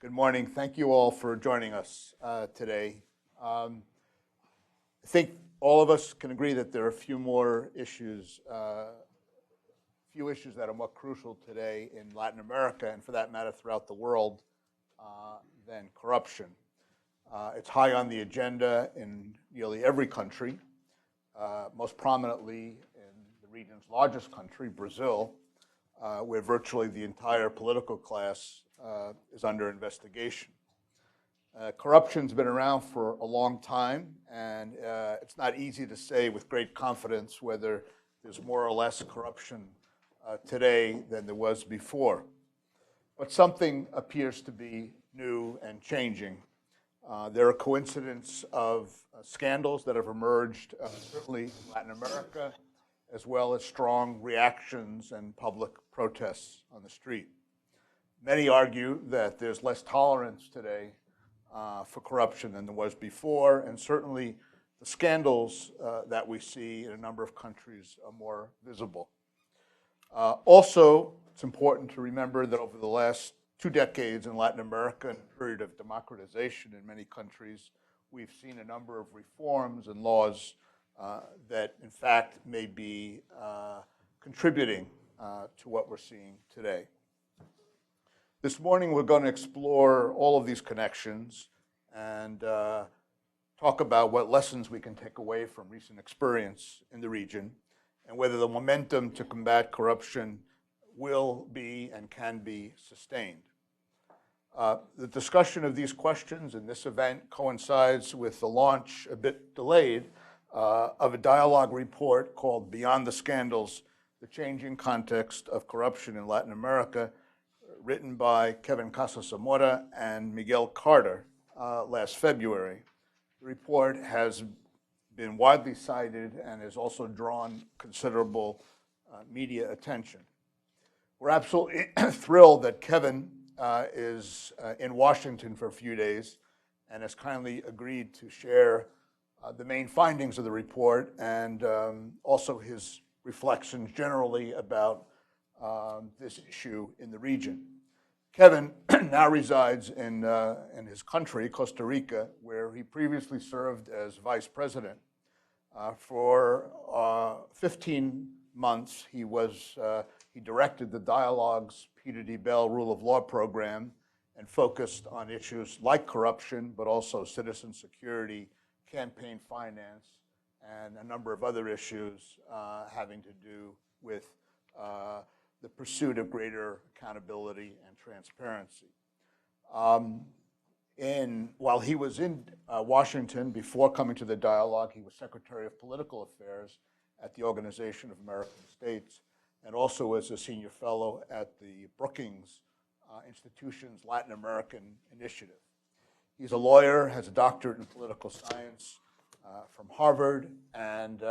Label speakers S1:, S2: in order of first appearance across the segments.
S1: Good morning. Thank you all for joining us today. I think all of us can agree that there are a few issues that are more crucial today in Latin America, and for that matter throughout the world, than corruption. It's high on the agenda in nearly every country, most prominently in the region's largest country, Brazil, where virtually the entire political class is under investigation. Corruption's been around for a long time, and it's not easy to say with great confidence whether there's more or less corruption today than there was before. But something appears to be new and changing. There are coincidences of scandals that have emerged, certainly in Latin America, as well as strong reactions and public protests on the street. Many argue that there's less tolerance today for corruption than there was before, and certainly the scandals that we see in a number of countries are more visible. Also, it's important to remember that over the last 2 decades in Latin America, in a period of democratization in many countries, we've seen a number of reforms and laws that, in fact, may be contributing to what we're seeing today. This morning, we're going to explore all of these connections and talk about what lessons we can take away from recent experience in the region and whether the momentum to combat corruption will be and can be sustained. The discussion of these questions in this event coincides with the launch, a bit delayed, of a dialogue report called Beyond the Scandals, The Changing Context of Corruption in Latin America, written by Kevin Casas-Zamora and Miguel Carter last February. The report has been widely cited and has also drawn considerable media attention. We're absolutely thrilled that Kevin is in Washington for a few days and has kindly agreed to share the main findings of the report and also his reflections generally about this issue in the region. Kevin now resides in his country, Costa Rica, where he previously served as vice president. For 15 months, he directed the Dialogue's Peter D. Bell Rule of Law program and focused on issues like corruption, but also citizen security, campaign finance, and a number of other issues having to do with the pursuit of greater accountability and transparency. While he was in Washington before coming to the dialogue, he was Secretary of Political Affairs at the Organization of American States and also was a senior fellow at the Brookings Institution's Latin American Initiative. He's a lawyer, has a doctorate in political science from Harvard, and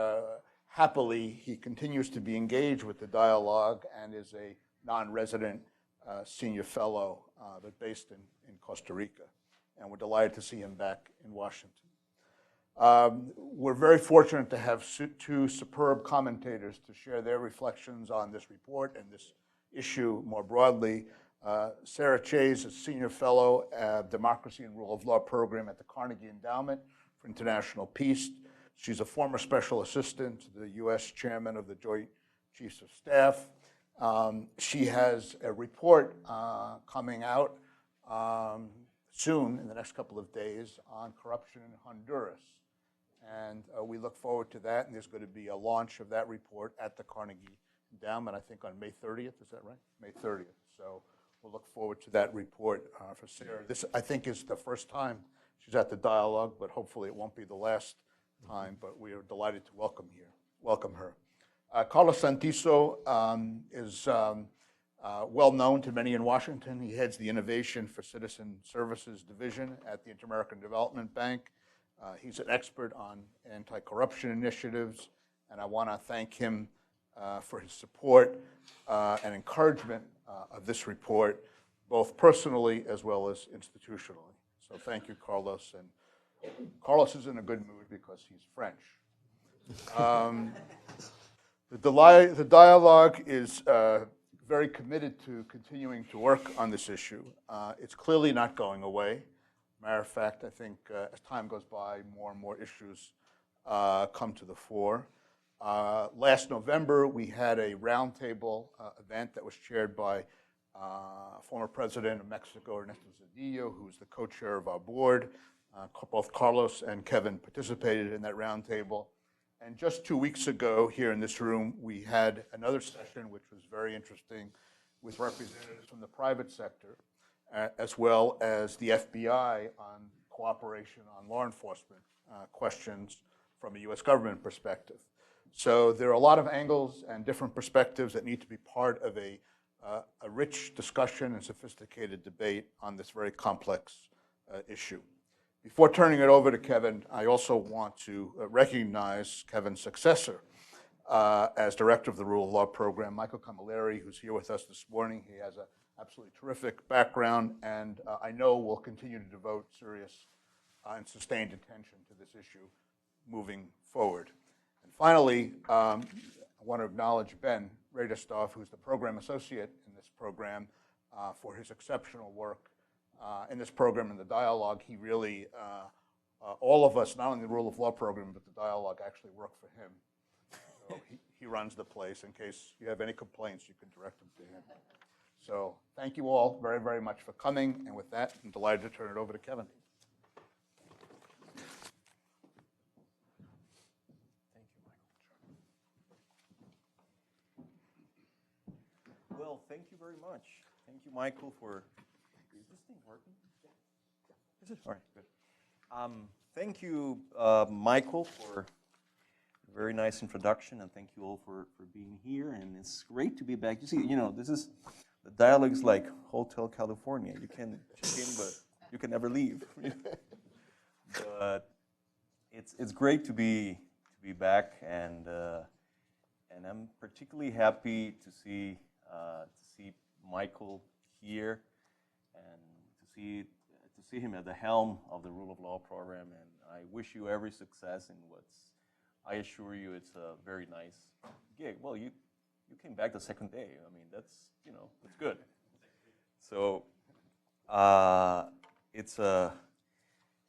S1: happily, he continues to be engaged with the dialogue and is a non-resident senior fellow but based in Costa Rica. And we're delighted to see him back in Washington. We're very fortunate to have 2 superb commentators to share their reflections on this report and this issue more broadly. Sarah Chase is Senior Fellow at Democracy and Rule of Law Program at the Carnegie Endowment for International Peace. She's a former special assistant to the U.S. Chairman of the Joint Chiefs of Staff. She has a report coming out soon, in the next couple of days, on corruption in Honduras. And we look forward to that, and there's going to be a launch of that report at the Carnegie Endowment, I think on May 30th, is that right? May 30th. So we'll look forward to that report for Sarah. This, I think, is the first time she's at the dialogue, but hopefully it won't be the last time, but we are delighted to welcome her. Carlos Santiso is well known to many in Washington. He heads the Innovation for Citizen Services Division at the Inter-American Development Bank. He's an expert on anti-corruption initiatives, and I want to thank him for his support and encouragement of this report, both personally as well as institutionally. So thank you, Carlos. And Carlos is in a good mood because he's French. The dialogue is very committed to continuing to work on this issue. It's clearly not going away. Matter of fact, I think as time goes by, more and more issues come to the fore. Last November, we had a roundtable event that was chaired by former President of Mexico, Ernesto Zedillo, who's the co-chair of our board. Both Carlos and Kevin participated in that roundtable. And just 2 weeks ago, here in this room, we had another session, which was very interesting, with representatives from the private sector, as well as the FBI on cooperation on law enforcement questions from a U.S. government perspective. So there are a lot of angles and different perspectives that need to be part of a rich discussion and sophisticated debate on this very complex issue. Before turning it over to Kevin, I also want to recognize Kevin's successor as director of the Rule of Law program, Michael Camilleri, who's here with us this morning. He has an absolutely terrific background, and I know will continue to devote serious and sustained attention to this issue moving forward. And finally, I want to acknowledge Ben Radestov, who's the program associate in this program, for his exceptional work in this program and the dialogue. He really, all of us, not only the Rule of Law program, but the dialogue actually work for him. So he runs the place. In case you have any complaints, you can direct them to him. So thank you all very, very much for coming. And with that, I'm delighted to turn it over to Kevin.
S2: Thank you, Michael. Well, thank you very much. Thank you, Michael, for... Is this thing working? Is it? All right, good. Thank you, Michael, for a very nice introduction, and thank you all for being here. And it's great to be back. You see, this is, the dialogue is like Hotel California. You can check in, but you can never leave. But it's great to be back, and I'm particularly happy to see Michael here, and to see him at the helm of the Rule of Law program. And I wish you every success in I assure you it's a very nice gig. Well, you came back the second day. I mean, that's good. So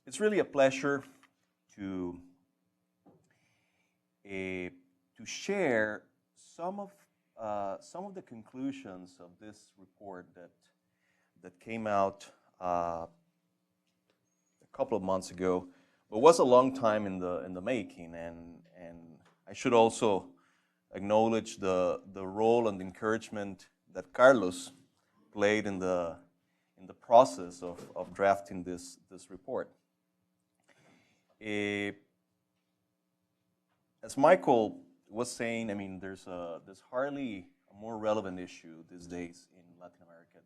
S2: it's really a pleasure to share some of the conclusions of this report that came out a couple of months ago, but was a long time in the making. And I should also acknowledge the role and the encouragement that Carlos played in the process of drafting this report. As Michael was saying, I mean, there's hardly a more relevant issue these days in Latin America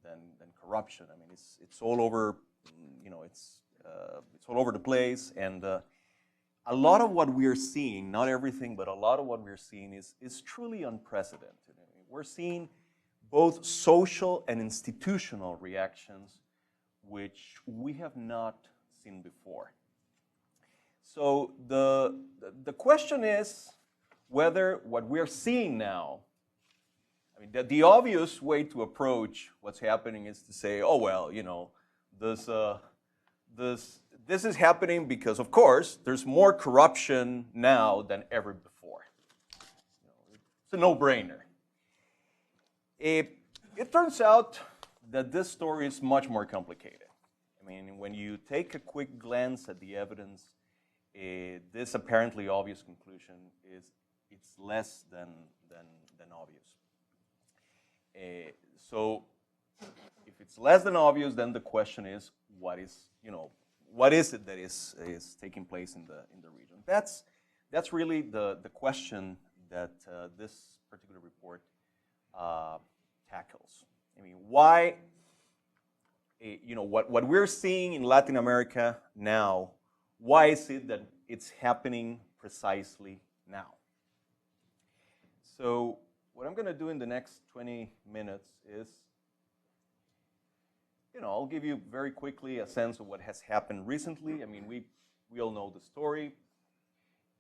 S2: than corruption. I mean, it's all over, it's all over the place, and a lot of what we are seeing, not everything, but a lot of what we're seeing is truly unprecedented. I mean, we're seeing both social and institutional reactions which we have not seen before. So the question is whether what we're seeing now, I mean, the obvious way to approach what's happening is to say, oh, well, this is happening because, of course, there's more corruption now than ever before. It's a no-brainer. It turns out that this story is much more complicated. I mean, when you take a quick glance at the evidence, this apparently obvious conclusion it's less than obvious. So if it's less than obvious, then the question is, what is it that is taking place in the region? That's really the question that this particular report tackles. I mean, why? What we're seeing in Latin America now, why is it that it's happening precisely now? So what I'm going to do in the next 20 minutes is, I'll give you very quickly a sense of what has happened recently. I mean, we all know the story.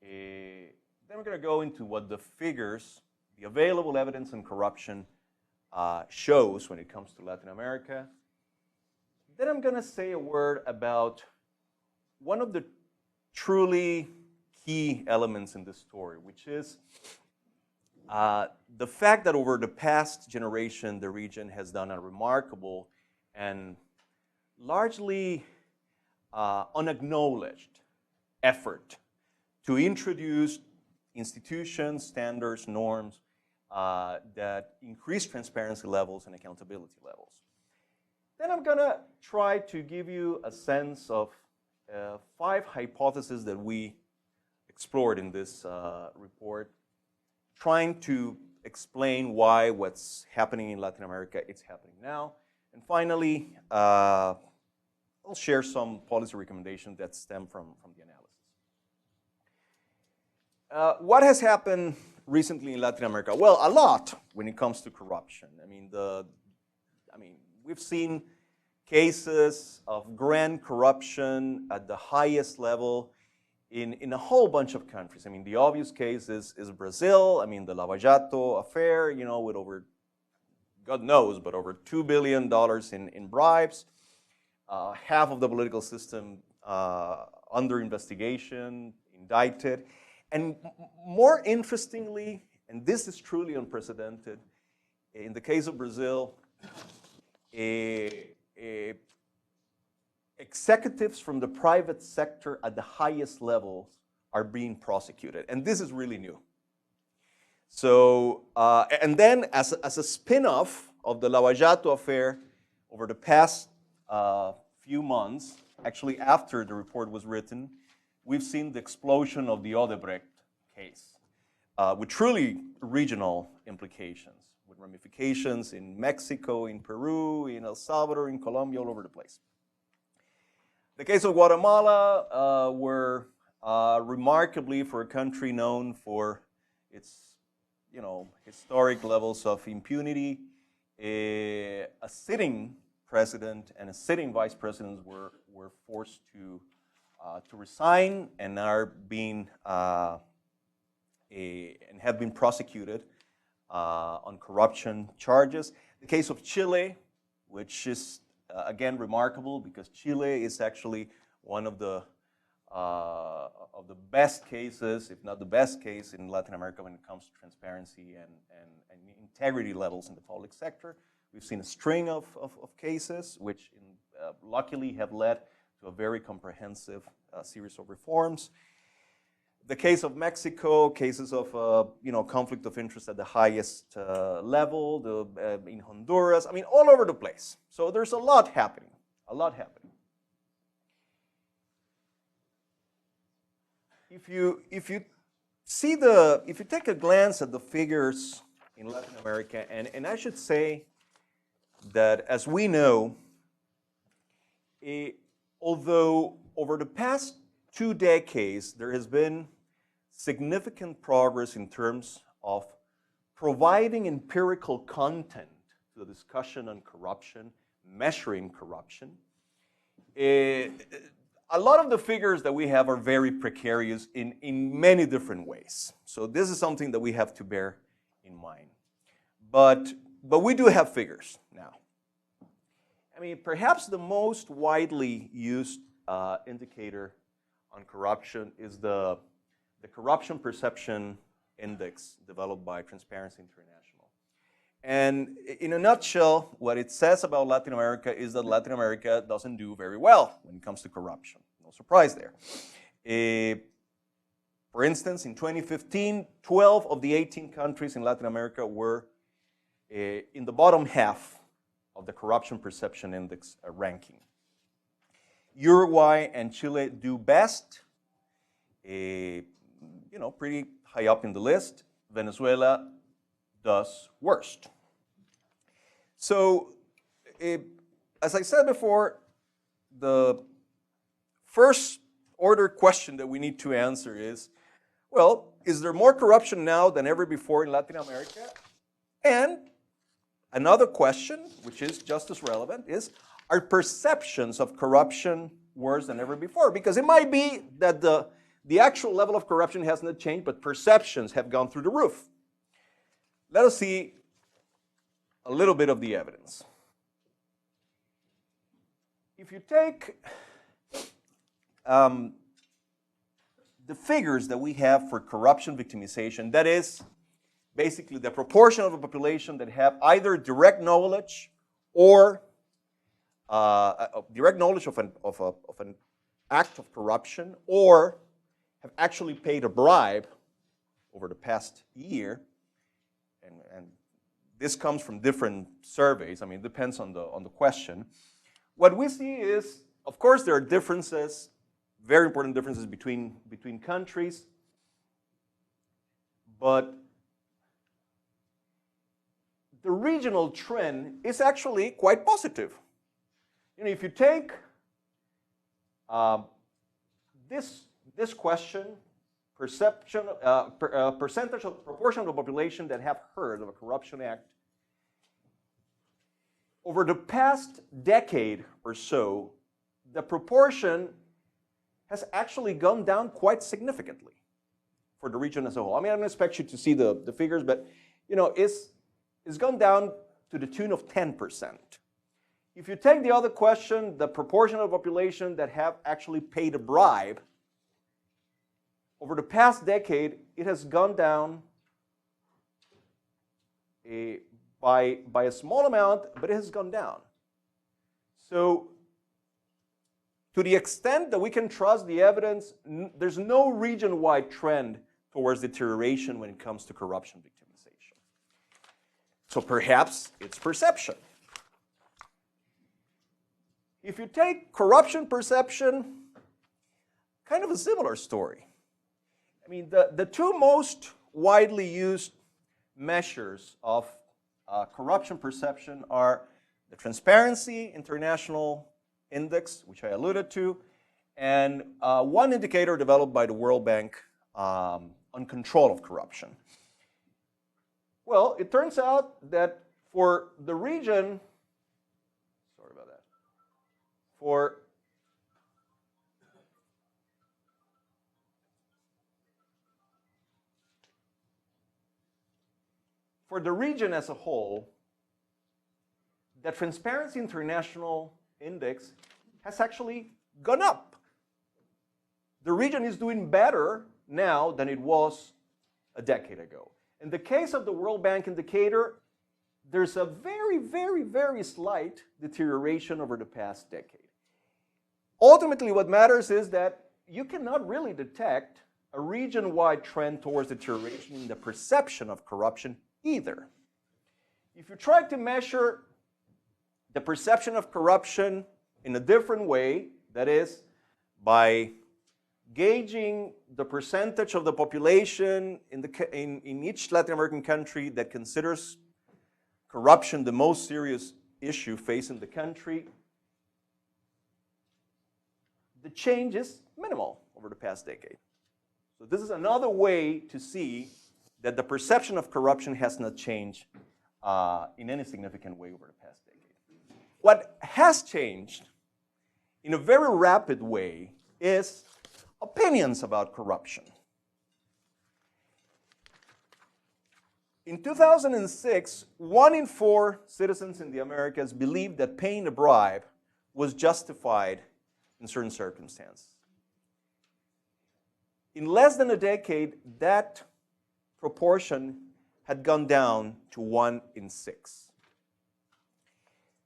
S2: Then we're going to go into what the figures the available evidence on corruption shows when it comes to Latin America. Then I'm going to say a word about one of the truly key elements in this story, which is the fact that over the past generation, the region has done a remarkable and largely unacknowledged effort to introduce institutions, standards, norms that increase transparency levels and accountability levels. Then I'm going to try to give you a sense of 5 hypotheses that we explored in this report, trying to explain why what's happening in Latin America is happening now. And finally, I'll share some policy recommendations that stem from the analysis. What has happened recently in Latin America? Well, a lot when it comes to corruption. I mean, we've seen cases of grand corruption at the highest level in a whole bunch of countries. I mean, the obvious case is Brazil. I mean, the Lava Jato affair, you know, with over, God knows, but over $2 billion in bribes. Half of the political system under investigation, indicted. And more interestingly, and this is truly unprecedented, in the case of Brazil, executives from the private sector at the highest levels are being prosecuted. And this is really new. So, and then as a spin-off of the Lava Jato affair, over the past few months, actually after the report was written, we've seen the explosion of the Odebrecht case with truly regional implications, with ramifications in Mexico, in Peru, in El Salvador, in Colombia, all over the place. The case of Guatemala, where remarkably for a country known for its, you know, historic levels of impunity, a sitting president and a sitting vice president were forced to resign and are being and have been prosecuted on corruption charges. The case of Chile, which is again remarkable because Chile is actually one of the best cases, if not the best case, in Latin America when it comes to transparency and integrity levels in the public sector. We've seen a string of cases which luckily have led to a very comprehensive series of reforms. The case of Mexico, cases of conflict of interest at the highest level, in Honduras, I mean, all over the place. So there's a lot happening, a lot happening. If you take a glance at the figures in Latin America, and I should say that as we know, although over the past 2 decades there has been significant progress in terms of providing empirical content to the discussion on corruption, measuring corruption, a lot of the figures that we have are very precarious in many different ways. So this is something that we have to bear in mind. But we do have figures now. I mean, perhaps the most widely used indicator on corruption is the Corruption Perception Index developed by Transparency International. And in a nutshell, what it says about Latin America is that Latin America doesn't do very well when it comes to corruption. No surprise there. For instance, in 2015, 12 of the 18 countries in Latin America were in the bottom half of the Corruption Perception Index ranking. Uruguay and Chile do best, pretty high up in the list. Venezuela does worst. So, as I said before, the first order question that we need to answer is, well, is there more corruption now than ever before in Latin America? And another question, which is just as relevant, is, are perceptions of corruption worse than ever before? Because it might be that the actual level of corruption has not changed, but perceptions have gone through the roof. let us see a little bit of the evidence. If you take the figures that we have for corruption victimization, that is basically the proportion of the population that have either direct knowledge or direct knowledge of an act of corruption, or have actually paid a bribe over the past year, and this comes from different surveys. I mean, it depends on the question. What we see is, of course, there are differences, very important differences between countries, but the regional trend is actually quite positive. You know, if you take this question, percentage of proportion of the population that have heard of a corruption act, over the past decade or so, the proportion has actually gone down quite significantly for the region as a whole. I mean, I don't expect you to see the figures, but you know, it's gone down to the tune of 10%. If you take the other question, the proportion of the population that have actually paid a bribe, over the past decade, it has gone down by a small amount, but it has gone down. So, to the extent that we can trust the evidence, there's no region-wide trend towards deterioration when it comes to corruption victimization. So perhaps it's perception. If you take corruption perception, kind of a similar story. I mean, the two most widely used measures of corruption perception are the Transparency International Index, which I alluded to, and one indicator developed by the World Bank on control of corruption. Well, it turns out that for the region, sorry about that, for the region as a whole, the Transparency International Index has actually gone up. The region is doing better now than it was a decade ago. In the case of the World Bank indicator, there's a very, very, very slight deterioration over the past decade. Ultimately, what matters is that you cannot really detect a region-wide trend towards deterioration in the perception of corruption either. If you try to measure the perception of corruption in a different way, that is, by gauging the percentage of the population in each Latin American country that considers corruption the most serious issue facing the country, the change is minimal over the past decade. So this is another way to see that the perception of corruption has not changed in any significant way over the past decade. What has changed in a very rapid way is opinions about corruption. In 2006, 1 in 4 citizens in the Americas believed that paying a bribe was justified in certain circumstances. In less than a decade, that proportion had gone down to 1 in 6.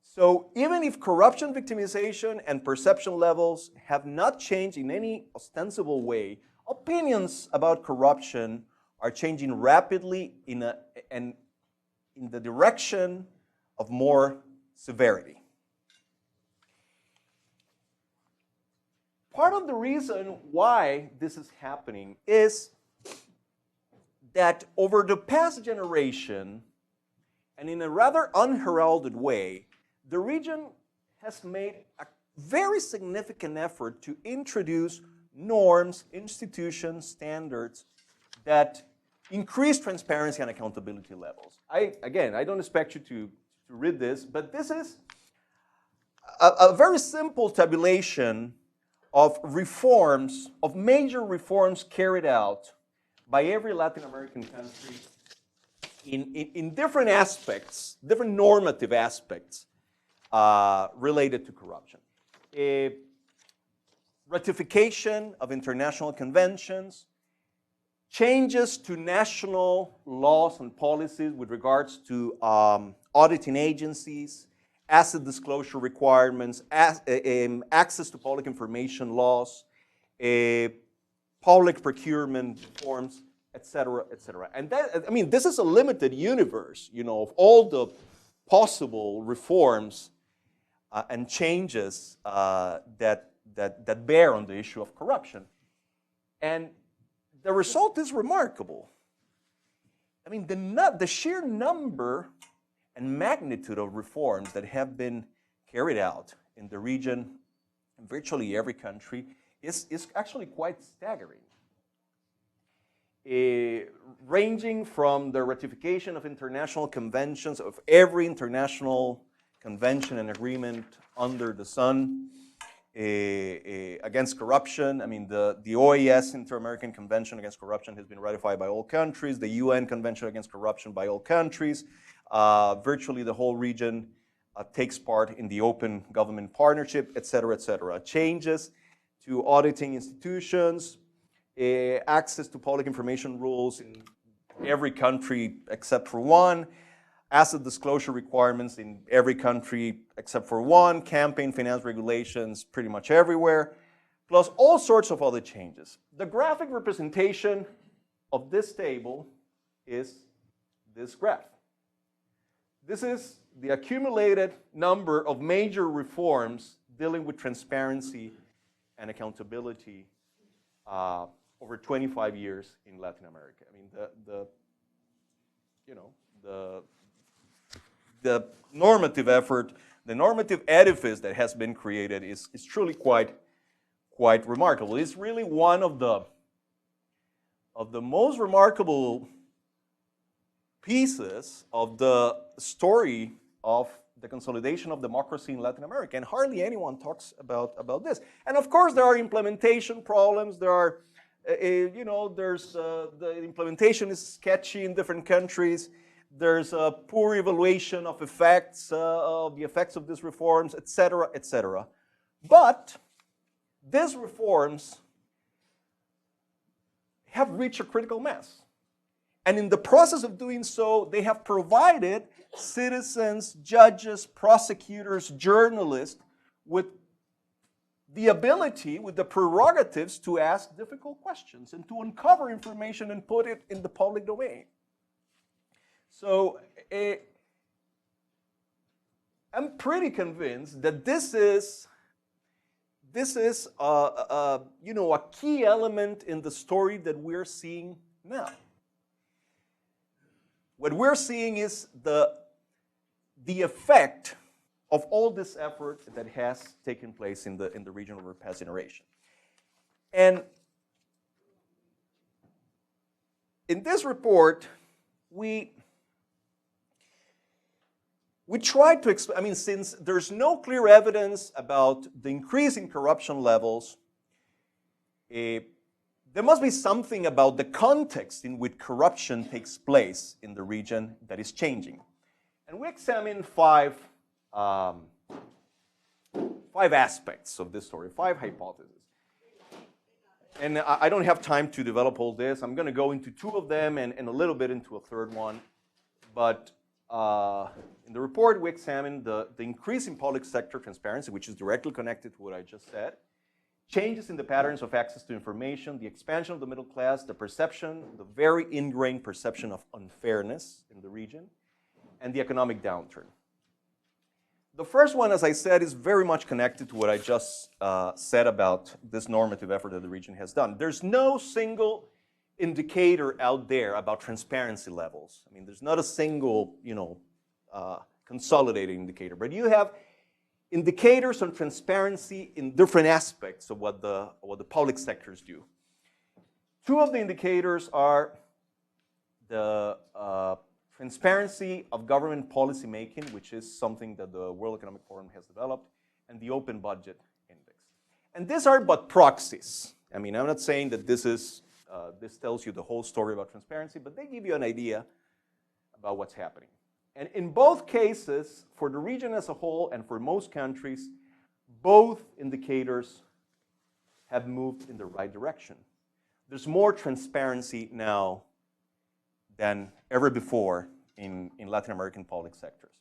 S2: So even if corruption victimization and perception levels have not changed in any ostensible way, opinions about corruption are changing rapidly in the direction of more severity. Part of the reason why this is happening is that over the past generation, and in a rather unheralded way, the region has made a very significant effort to introduce norms, institutions, standards that increase transparency and accountability levels. Again, I don't expect you to read this, but this is a very simple tabulation of reforms, of major reforms carried out by every Latin American country in different aspects, different normative aspects related to corruption. Ratification of international conventions, changes to national laws and policies with regards to auditing agencies, asset disclosure requirements, access to public information laws, public procurement reforms, et cetera, et cetera. And that, I mean, this is a limited universe, you know, of all the possible reforms and changes that bear on the issue of corruption. And the result is remarkable. I mean, the sheer number and magnitude of reforms that have been carried out in the region, in virtually every country, is actually quite staggering. Ranging from the ratification of international conventions, of every international convention and agreement under the sun, against corruption. I mean, the OAS, Inter-American Convention Against Corruption, has been ratified by all countries. The UN Convention Against Corruption by all countries. Virtually the whole region takes part in the Open Government Partnership, et cetera, et cetera. Changes to auditing institutions, access to public information rules in every country except for one, asset disclosure requirements in every country except for one, campaign finance regulations pretty much everywhere, plus all sorts of other changes. The graphic representation of this table is this graph. This is the accumulated number of major reforms dealing with transparency and accountability over 25 years in Latin America. I mean, the normative effort, the normative edifice that has been created is truly quite remarkable. It's really one of the most remarkable pieces of the story of the consolidation of democracy in Latin America, and hardly anyone talks about this. And of course, there are implementation problems. There are, the implementation is sketchy in different countries. There's a poor evaluation of effects, of the effects of these reforms, et cetera, et cetera. But these reforms have reached a critical mass. And in the process of doing so, they have provided citizens, judges, prosecutors, journalists with the ability, with the prerogatives to ask difficult questions and to uncover information and put it in the public domain. So I'm pretty convinced that this is a key element in the story that we're seeing now. What we're seeing is the effect of all this effort that has taken place in the region over the past generation. And in this report, we tried to explain, I mean, since there's no clear evidence about the increase in corruption levels, there must be something about the context in which corruption takes place in the region that is changing. And we examined five aspects of this story, 5 hypotheses. And I don't have time to develop all this. I'm going to go into 2 of them and a little bit into a third one. But in the report, we examined the increase in public sector transparency, which is directly connected to what I just said, changes in the patterns of access to information, the expansion of the middle class, the perception, the very ingrained perception of unfairness in the region, and the economic downturn. The first one, as I said, is very much connected to what I just said about this normative effort that the region has done. There's no single indicator out there about transparency levels. I mean, there's not a single, consolidated indicator, but you have indicators on transparency in different aspects of what the public sectors do. 2 of the indicators are the transparency of government policy making, which is something that the World Economic Forum has developed, and the Open Budget Index. And these are but proxies. I mean, I'm not saying that this tells you the whole story about transparency, but they give you an idea about what's happening. And in both cases, for the region as a whole and for most countries, both indicators have moved in the right direction. There's more transparency now than ever before in Latin American public sectors.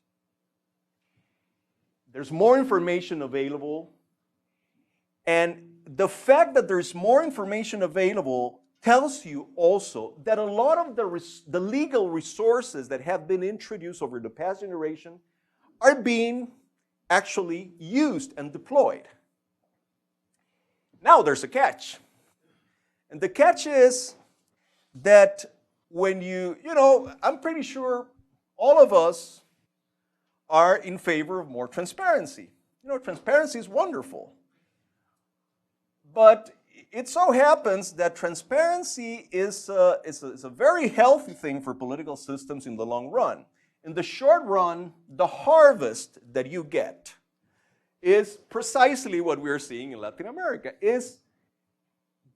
S2: There's more information available, and the fact that there's more information available tells you also that a lot of the legal resources that have been introduced over the past generation are being actually used and deployed. Now there's a catch. And the catch is that when I'm pretty sure all of us are in favor of more transparency. Transparency is wonderful. But it so happens that transparency is a very healthy thing for political systems in the long run. In the short run, the harvest that you get is precisely what we're seeing in Latin America, is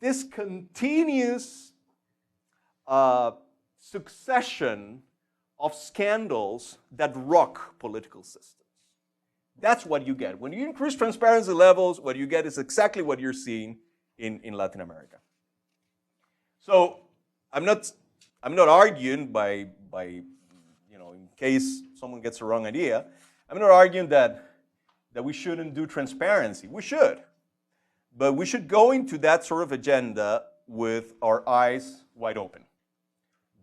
S2: this continuous succession of scandals that rock political systems. That's what you get. When you increase transparency levels, what you get is exactly what you're seeing in Latin America. So I'm not arguing by in case someone gets the wrong idea, I'm not arguing that we shouldn't do transparency. We should. But we should go into that sort of agenda with our eyes wide open.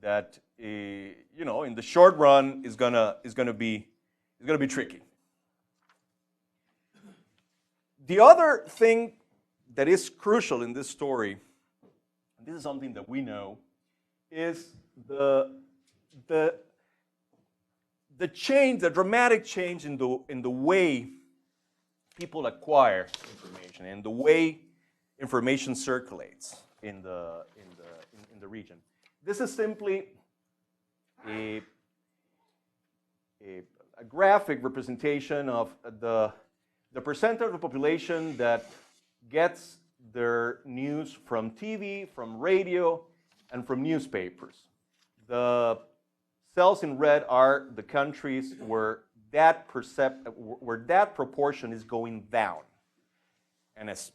S2: That in the short run is gonna be tricky. The other thing that is crucial in this story, and this is something that we know, is the change, the dramatic change in the way people acquire information and the way information circulates in the region. This is simply a graphic representation of the percent of the population that gets their news from TV, from radio, and from newspapers. The cells in red are the countries where that proportion is going down. And as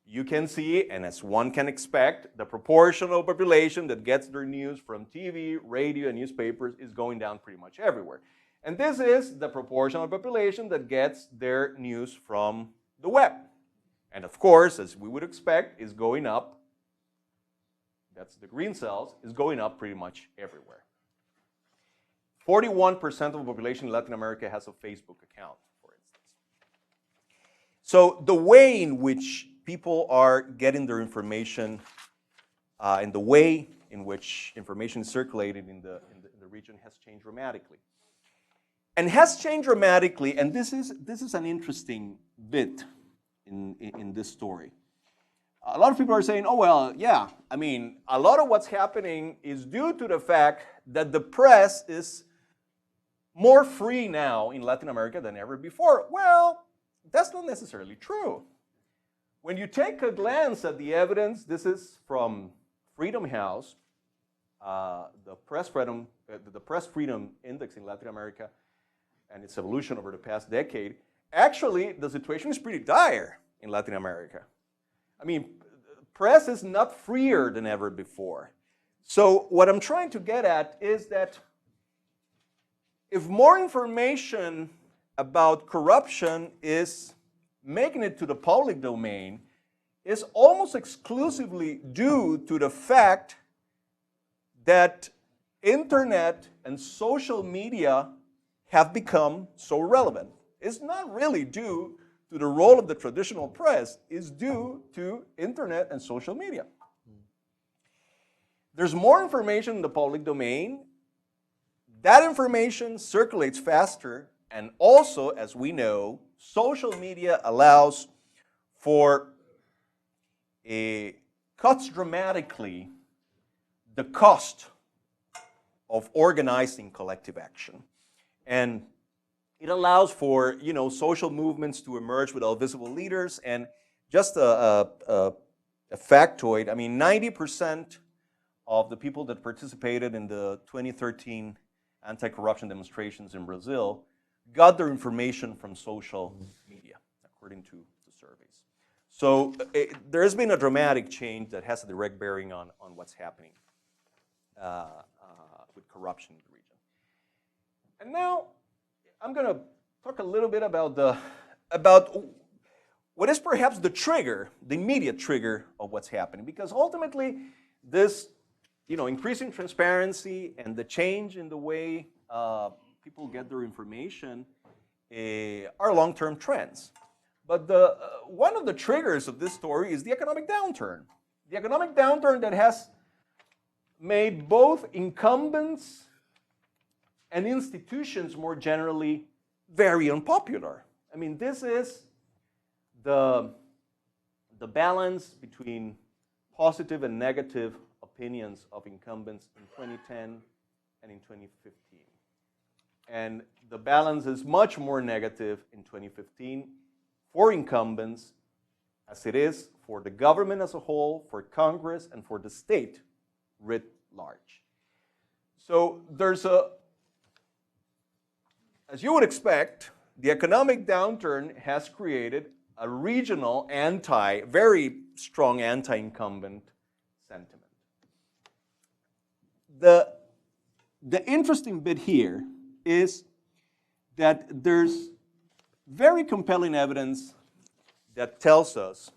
S2: you can see, and as one can expect, the proportional population that gets their news from TV, radio, and newspapers is going down pretty much everywhere. And this is the proportional population that gets their news from the web. And of course, as we would expect, is going up. That's the green cells, is going up pretty much everywhere. 41% of the population in Latin America has a Facebook account, for instance. So the way in which people are getting their information and the way in which information is circulated in the region has changed dramatically. And has changed dramatically, and this is an interesting bit in this story. A lot of people are saying, oh, well, yeah, I mean, a lot of what's happening is due to the fact that the press is more free now in Latin America than ever before. Well, that's not necessarily true. When you take a glance at the evidence, this is from Freedom House, the Press Freedom Index in Latin America, and its evolution over the past decade. Actually, the situation is pretty dire in Latin America. I mean, press is not freer than ever before. So what I'm trying to get at is that if more information about corruption is making it to the public domain, is almost exclusively due to the fact that internet and social media have become so relevant. It's not really due to the role of the traditional press, it's due to internet and social media. There's more information in the public domain. That information circulates faster, and also, as we know, social media allows for cuts dramatically the cost of organizing collective action. And it allows for, social movements to emerge without visible leaders. And just a factoid, I mean, 90% of the people that participated in the 2013 anti-corruption demonstrations in Brazil got their information from social media, according to the surveys. So there has been a dramatic change that has a direct bearing on what's happening with corruption in the region. And now I'm going to talk a little bit about what is perhaps the trigger, the immediate trigger of what's happening, because ultimately this, increasing transparency and the change in the way people get their information are long-term trends. But one of the triggers of this story is the economic downturn. The economic downturn that has made both incumbents and institutions more generally very unpopular. I mean, this is the balance between positive and negative opinions of incumbents in 2010 and in 2015. And the balance is much more negative in 2015 for incumbents as it is for the government as a whole, for Congress, and for the state writ large. So there's as you would expect, the economic downturn has created a regional very strong anti-incumbent sentiment. The interesting bit here is that there's very compelling evidence that tells us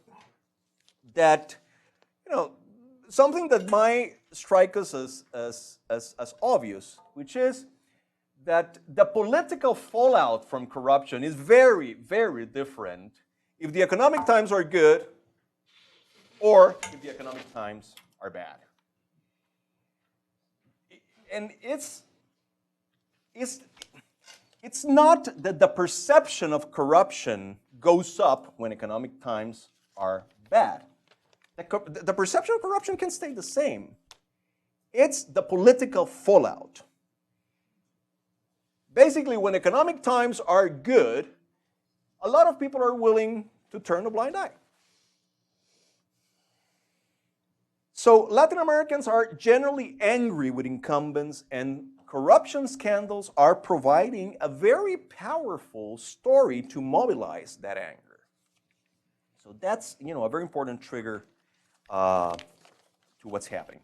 S2: that, something that might strike us as obvious, which is that the political fallout from corruption is very, very different if the economic times are good or if the economic times are bad. And it's not that the perception of corruption goes up when economic times are bad. The perception of corruption can stay the same. It's the political fallout. Basically, when economic times are good, a lot of people are willing to turn a blind eye. So Latin Americans are generally angry with incumbents, and corruption scandals are providing a very powerful story to mobilize that anger. So that's, a very important trigger to what's happening.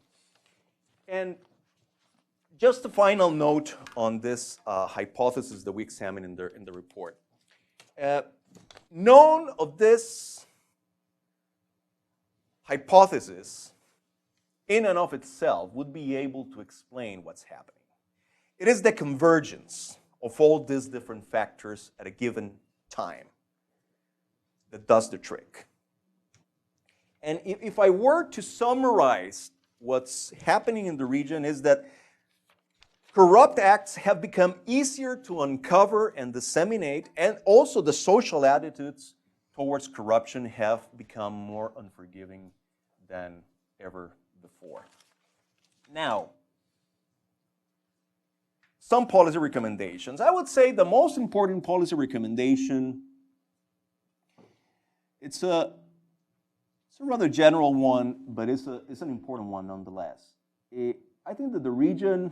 S2: And just a final note on this hypothesis that we examine in the report. None of this hypothesis in and of itself would be able to explain what's happening. It is the convergence of all these different factors at a given time that does the trick. And if I were to summarize what's happening in the region, is that corrupt acts have become easier to uncover and disseminate, and also the social attitudes towards corruption have become more unforgiving than ever before. Now, some policy recommendations. I would say the most important policy recommendation, it's a rather general one, but it's an important one nonetheless. I think that the region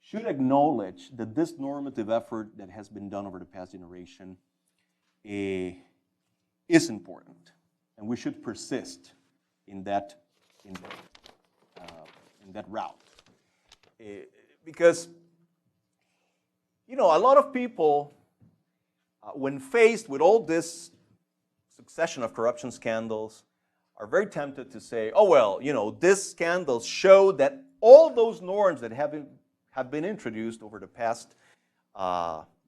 S2: should acknowledge that this normative effort that has been done over the past generation is important, and we should persist in that route. Because, a lot of people, when faced with all this succession of corruption scandals, are very tempted to say, oh, well, these scandals show that all those norms that have been introduced over the past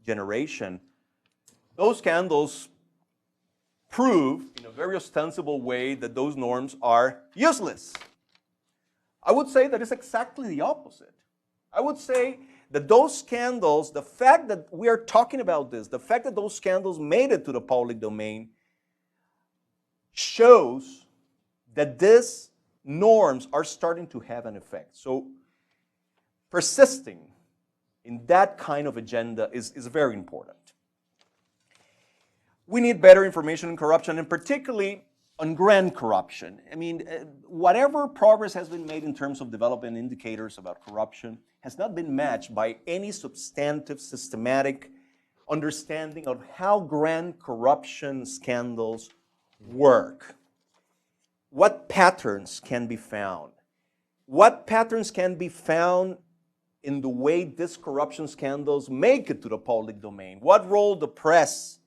S2: generation, those scandals prove in a very ostensible way that those norms are useless. I would say that it's exactly the opposite. I would say that those scandals, the fact that we are talking about this, the fact that those scandals made it to the public domain, shows that these norms are starting to have an effect. So persisting in that kind of agenda is very important. We need better information on corruption, and particularly on grand corruption. I mean, whatever progress has been made in terms of developing indicators about corruption has not been matched by any substantive, systematic understanding of how grand corruption scandals work. What patterns can be found? What patterns can be found in the way these corruption scandals make it to the public domain? What role the press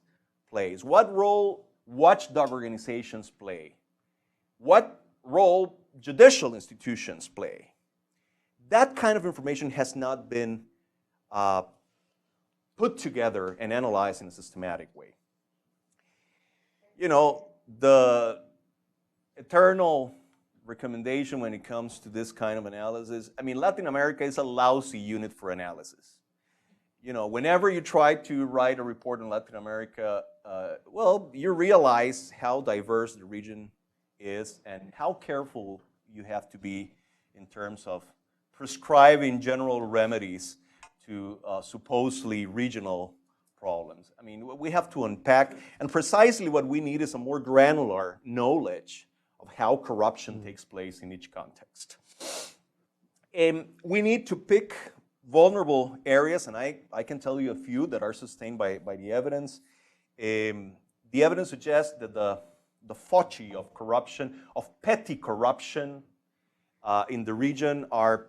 S2: plays? What role watchdog organizations play? What role judicial institutions play? That kind of information has not been put together and analyzed in a systematic way. You know, the eternal recommendation when it comes to this kind of analysis, I mean, Latin America is a lousy unit for analysis. You know, whenever you try to write a report on Latin America, well, you realize how diverse the region is and how careful you have to be in terms of prescribing general remedies to supposedly regional problems. I mean, we have to unpack, and precisely what we need is a more granular knowledge of how corruption takes place in each context. We need to pick vulnerable areas, and I can tell you a few that are sustained by the evidence. The evidence suggests that the foci of corruption, of petty corruption in the region are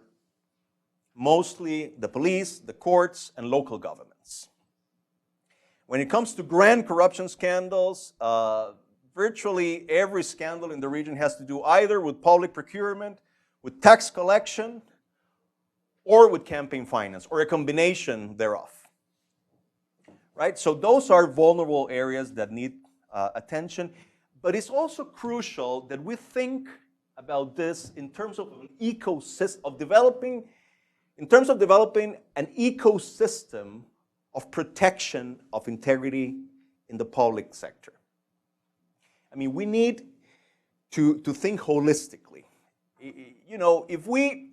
S2: mostly the police, the courts, and local governments. When it comes to grand corruption scandals, virtually every scandal in the region has to do either with public procurement, with tax collection, or with campaign finance, or a combination thereof. Right? So those are vulnerable areas that need attention, but it's also crucial that we think about this in terms of an ecosystem, in terms of developing an ecosystem of protection of integrity in the public sector. I mean, we need to think holistically. You know, if we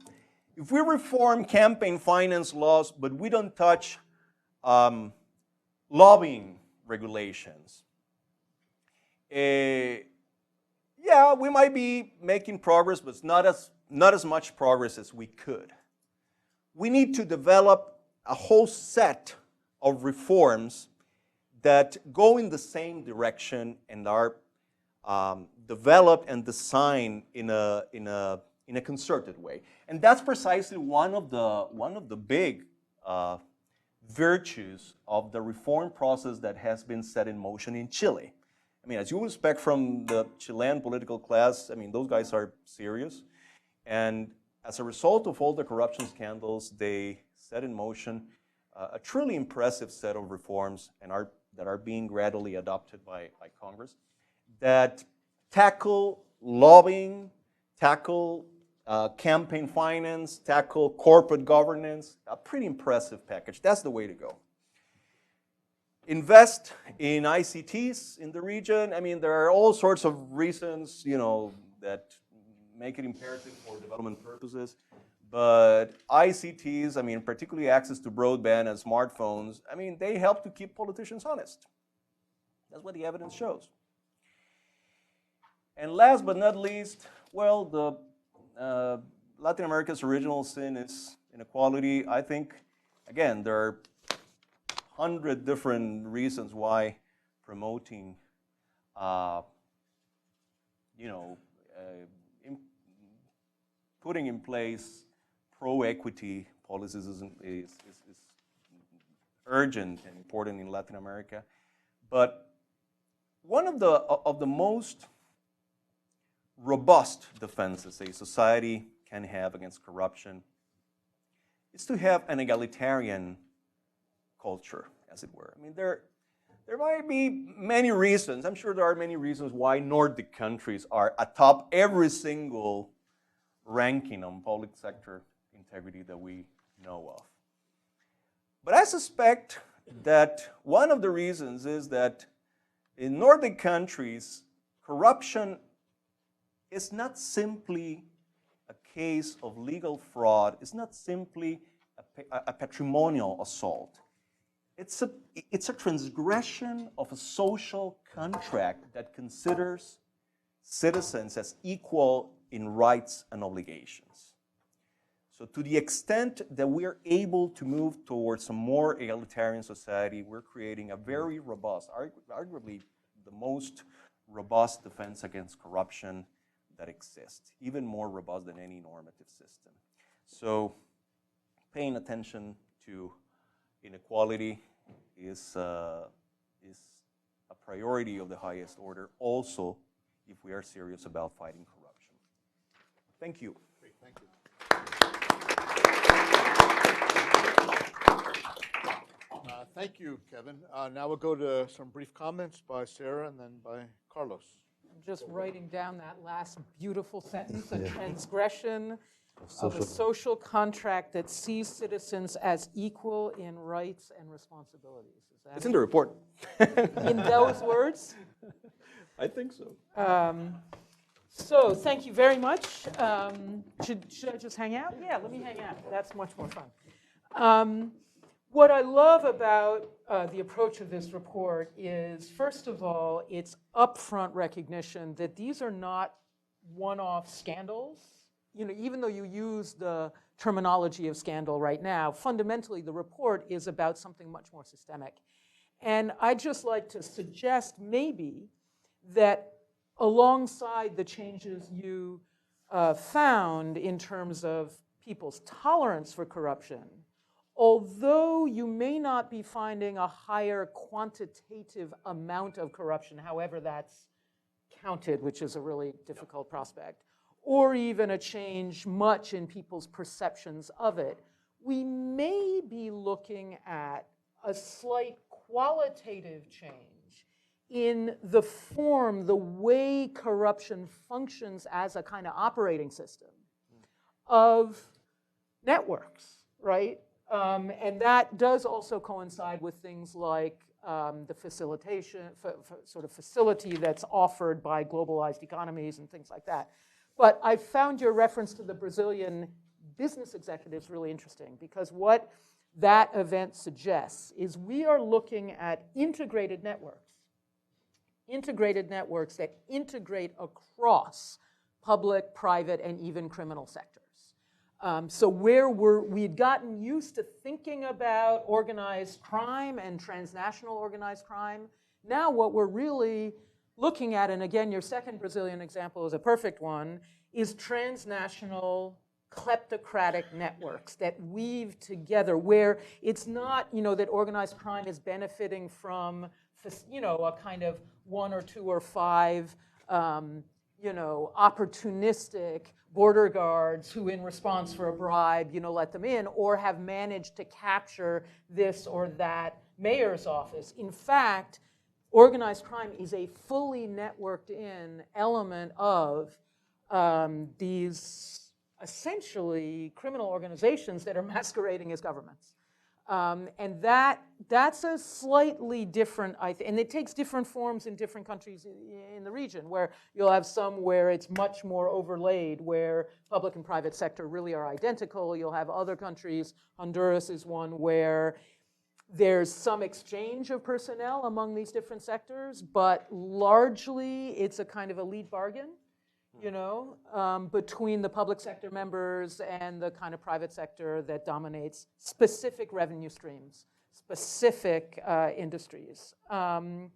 S2: reform campaign finance laws, but we don't touch lobbying regulations, yeah, we might be making progress, but not as much progress as we could. We need to develop a whole set of reforms that go in the same direction and are developed and designed in a concerted way. And that's precisely one of the big virtues of the reform process that has been set in motion in Chile. I mean, as you would expect from the Chilean political class, I mean, those guys are serious. And as a result of all the corruption scandals, they set in motion a truly impressive set of reforms that are being gradually adopted by Congress that tackle lobbying, tackle campaign finance, tackle corporate governance. A pretty impressive package. That's the way to go. Invest in ICTs in the region. I mean, there are all sorts of reasons, you know, that make it imperative for development purposes. But ICTs, I mean, particularly access to broadband and smartphones, I mean, they help to keep politicians honest. That's what the evidence shows. And last but not least, well, Latin America's original sin is inequality. I think, again, there are 100 different reasons why promoting, putting in place pro-equity policies is urgent and important in Latin America. But one of the most robust defenses a society can have against corruption is to have an egalitarian culture, as it were. I mean, there might be many reasons. I'm sure there are many reasons why Nordic countries are atop every single ranking on public sector integrity that we know of. But I suspect that one of the reasons is that in Nordic countries, corruption is not simply a case of legal fraud. It's not simply a patrimonial assault. It's a transgression of a social contract that considers citizens as equal in rights and obligations. So to the extent that we're able to move towards a more egalitarian society, we're creating a very robust, arguably the most robust defense against corruption that exists, even more robust than any normative system. So paying attention to inequality is a priority of the highest order, also if we are serious about fighting corruption. Thank you.
S1: Great, thank you. Thank you, Kevin. Now we'll go to some brief comments by Sarah and then by Carlos.
S3: I'm just writing down that last beautiful sentence, a transgression of a social contract that sees citizens as equal in rights and responsibilities. Is that
S2: It's in the report.
S3: in those words?
S2: I think so.
S3: So thank you very much. Should I just hang out? Yeah, let me hang out. That's much more fun. What I love about the approach of this report is, first of all, its upfront recognition that these are not one-off scandals. You know, even though you use the terminology of scandal right now, fundamentally the report is about something much more systemic. And I'd just like to suggest maybe that alongside the changes you found in terms of people's tolerance for corruption, although you may not be finding a higher quantitative amount of corruption, however that's counted, which is a really difficult prospect, or even a change much in people's perceptions of it, we may be looking at a slight qualitative change in the form, the way corruption functions as a kind of operating system of networks, right? And that does also coincide with things like the facilitation, sort of facility that's offered by globalized economies and things like that. But I found your reference to the Brazilian business executives really interesting, because what that event suggests is we are looking at integrated networks that integrate across public, private, and even criminal sectors. So where we'd gotten used to thinking about organized crime and transnational organized crime, now what we're really looking at, and again, your second Brazilian example is a perfect one, is transnational kleptocratic networks that weave together, where it's not, that organized crime is benefiting from, a kind of 1 or 2 or 5, opportunistic border guards who, in response for a bribe, let them in, or have managed to capture this or that mayor's office. In fact, organized crime is a fully networked in element of these essentially criminal organizations that are masquerading as governments. And that's a slightly different, and it takes different forms in different countries in the region, where you'll have some where it's much more overlaid, where public and private sector really are identical. You'll have other countries, Honduras is one, where there's some exchange of personnel among these different sectors, but largely it's a kind of elite bargain, between the public sector members and the kind of private sector that dominates specific revenue streams, specific industries. And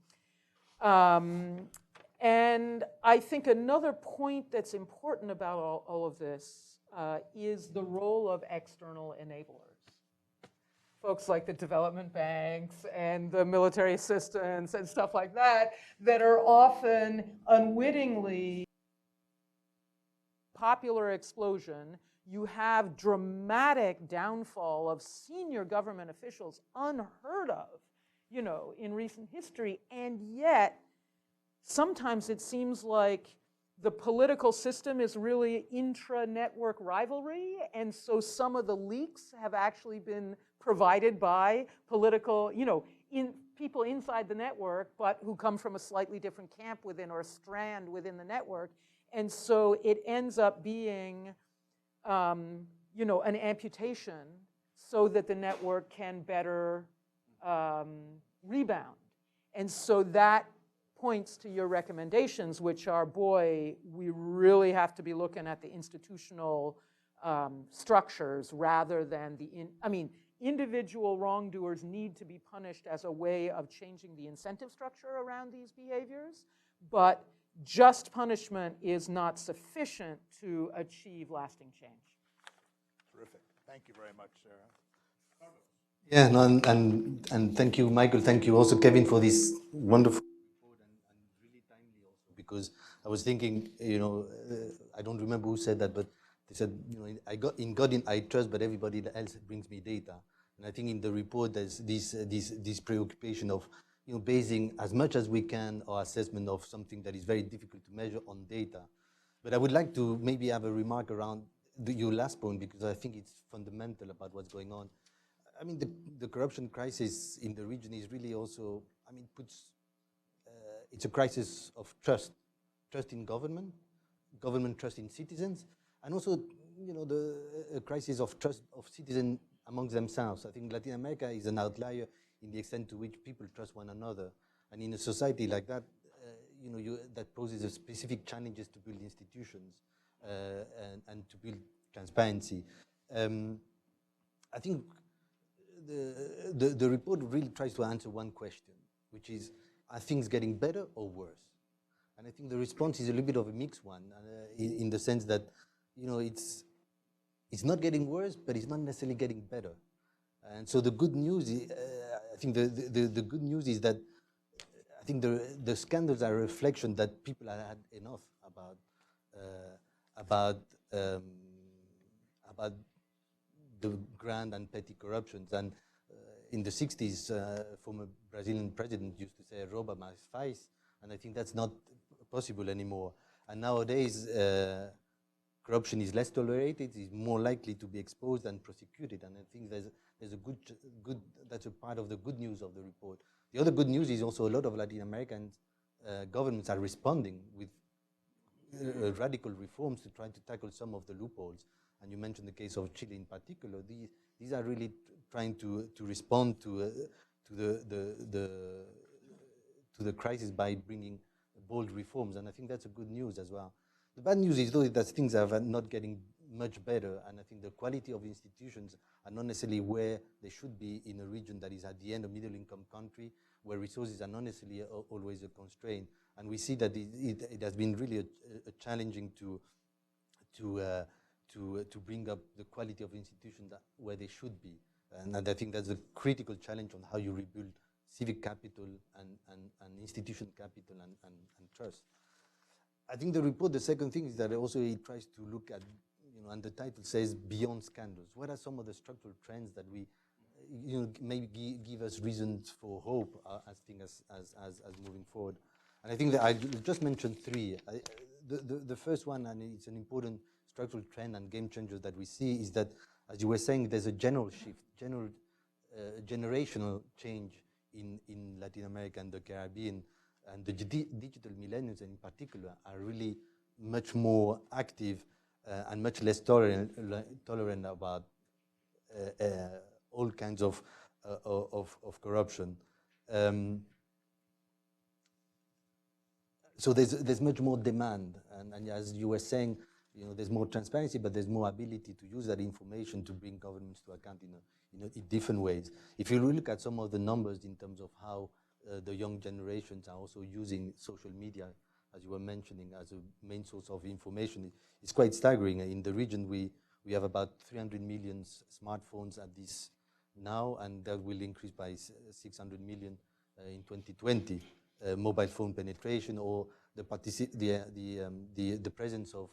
S3: I think another point that's important about all of this is the role of external enablers. Folks like the development banks and the military assistance and stuff like that, that are often unwittingly popular explosion. You have dramatic downfall of senior government officials unheard of, in recent history. And yet, sometimes it seems like the political system is really intra-network rivalry. And so some of the leaks have actually been provided by political, people inside the network, but who come from a slightly different camp within or strand within the network. And so it ends up being, an amputation so that the network can better rebound. And so that points to your recommendations, which are, boy, we really have to be looking at the institutional structures rather than individual wrongdoers need to be punished as a way of changing the incentive structure around these behaviors, but just punishment is not sufficient to achieve lasting change.
S1: Terrific. Thank you very much, Sarah.
S4: Yeah, no, and thank you, Michael. Thank you also, Kevin, for this wonderful report and really timely also, because I was thinking, I don't remember who said that, but they said, in God I trust, but everybody else brings me data. And I think in the report there's this preoccupation of basing as much as we can our assessment of something that is very difficult to measure on data. But I would like to maybe have a remark around your last point, because I think it's fundamental about what's going on. I mean, the corruption crisis in the region is really also, it's a crisis of trust in government trust in citizens, and also, a crisis of trust of citizens amongst themselves. I think Latin America is an outlier in the extent to which people trust one another. And in a society like that, that poses a specific challenges to build institutions and to build transparency. I think the report really tries to answer one question, which is, are things getting better or worse? And I think the response is a little bit of a mixed one, in the sense that, it's not getting worse, but it's not necessarily getting better. And so the good news is, I think the good news is that I think the scandals are a reflection that people have had enough about the grand and petty corruptions. And in the 60s, former Brazilian president used to say, "Rouba mais faz," and I think that's not possible anymore. And nowadays, corruption is less tolerated, is more likely to be exposed and prosecuted. And I think there's a good that's a part of the good news of the report. The other good news is also a lot of Latin American governments are responding with radical reforms to try to tackle some of the loopholes. And you mentioned the case of Chile in particular. These are really trying to respond to the crisis by bringing bold reforms, and I think that's a good news as well. The bad news is, though, that things are not getting much better, and I think the quality of institutions are not necessarily where they should be in a region that is at the end a middle-income country, where resources are not necessarily always a constraint. And we see that it has been really a challenging to bring up the quality of institutions where they should be. And I think that's a critical challenge on how you rebuild civic capital and institution capital and trust. I think the report, the second thing is that also it tries to look at, and the title says beyond scandals. What are some of the structural trends that we, maybe give us reasons for hope as moving forward? And I think that I just mentioned three. The first one, and it's an important structural trend and game changer that we see, is that, as you were saying, there's a general shift, generational change in Latin America and the Caribbean, and the digital millennials in particular are really much more active and much less tolerant about all kinds of corruption. So there's much more demand, and as you were saying, there's more transparency, but there's more ability to use that information to bring governments to account in different ways. If you look at some of the numbers in terms of how the young generations are also using social media, as you were mentioning, as a main source of information, it's quite staggering. In the region, we have about 300 million smartphones at this now, and that will increase by 600 million in 2020. Mobile phone penetration, or the presence of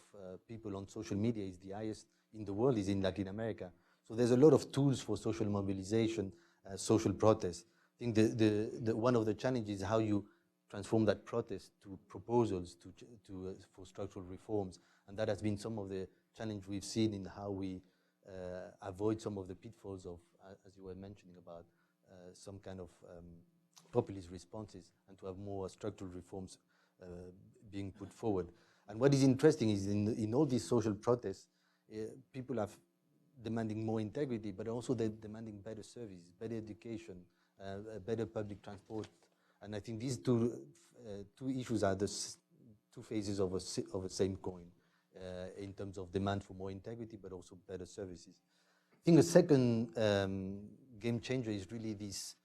S4: people on social media is the highest in the world, is in Latin America. So there's a lot of tools for social mobilization, social protest. I think one of the challenges is how you transform that protest to proposals for structural reforms, and that has been some of the challenge we've seen in how we avoid some of the pitfalls of, as you were mentioning, about some kind of populist responses, and to have more structural reforms being put forward. And what is interesting is in all these social protests, people are demanding more integrity, but also they're demanding better services, better education, better public transport, And I think these two issues are the two phases of a same coin in terms of demand for more integrity, but also better services. I think the second game changer is really this,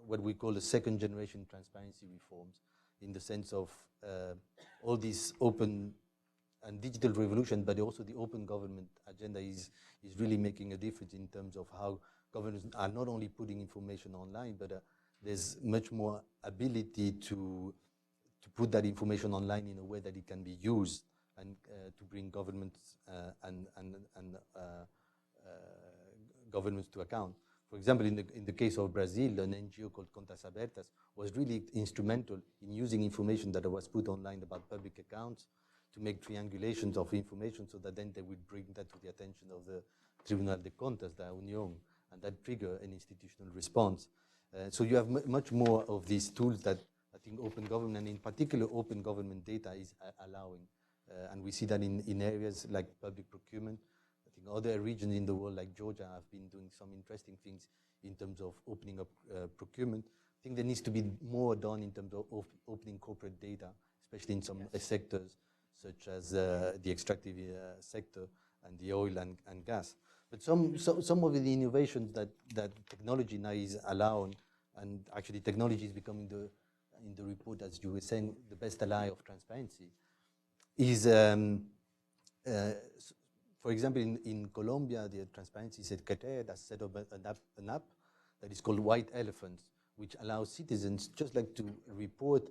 S4: what we call the second generation transparency reforms, in the sense of all these open and digital revolution, but also the open government agenda is really making a difference in terms of how governments are not only putting information online, but there's much more ability to put that information online in a way that it can be used and to bring governments and governments to account. For example, in the case of Brazil, an NGO called Contas Abertas was really instrumental in using information that was put online about public accounts to make triangulations of information so that then they would bring that to the attention of the Tribunal de Contas, the Unión, and that trigger an institutional response. So you have much more of these tools that I think open government, and in particular open government data, is allowing. And we see that in areas like public procurement. I think other regions in the world, like Georgia, have been doing some interesting things in terms of opening up procurement. I think there needs to be more done in terms of opening corporate data, especially in some sectors, such as the extractive sector and the oil and gas. But some of the innovations that technology now is allowing, and actually technology is becoming in the report, as you were saying, the best ally of transparency, is, for example, in Colombia, the Transparency Secretariat has set up an app that is called White Elephants, which allows citizens just like to report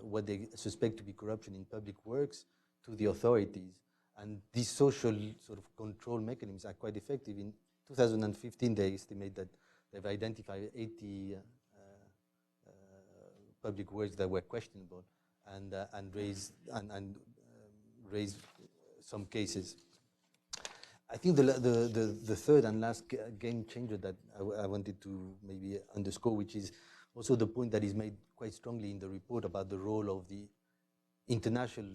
S4: what they suspect to be corruption in public works to the authorities. And these social sort of control mechanisms are quite effective. In 2015, they estimate that they've identified 80 public works that were questionable and raised some cases. I think the third and last game changer that I wanted to maybe underscore, which is also the point that is made quite strongly in the report about the role of the international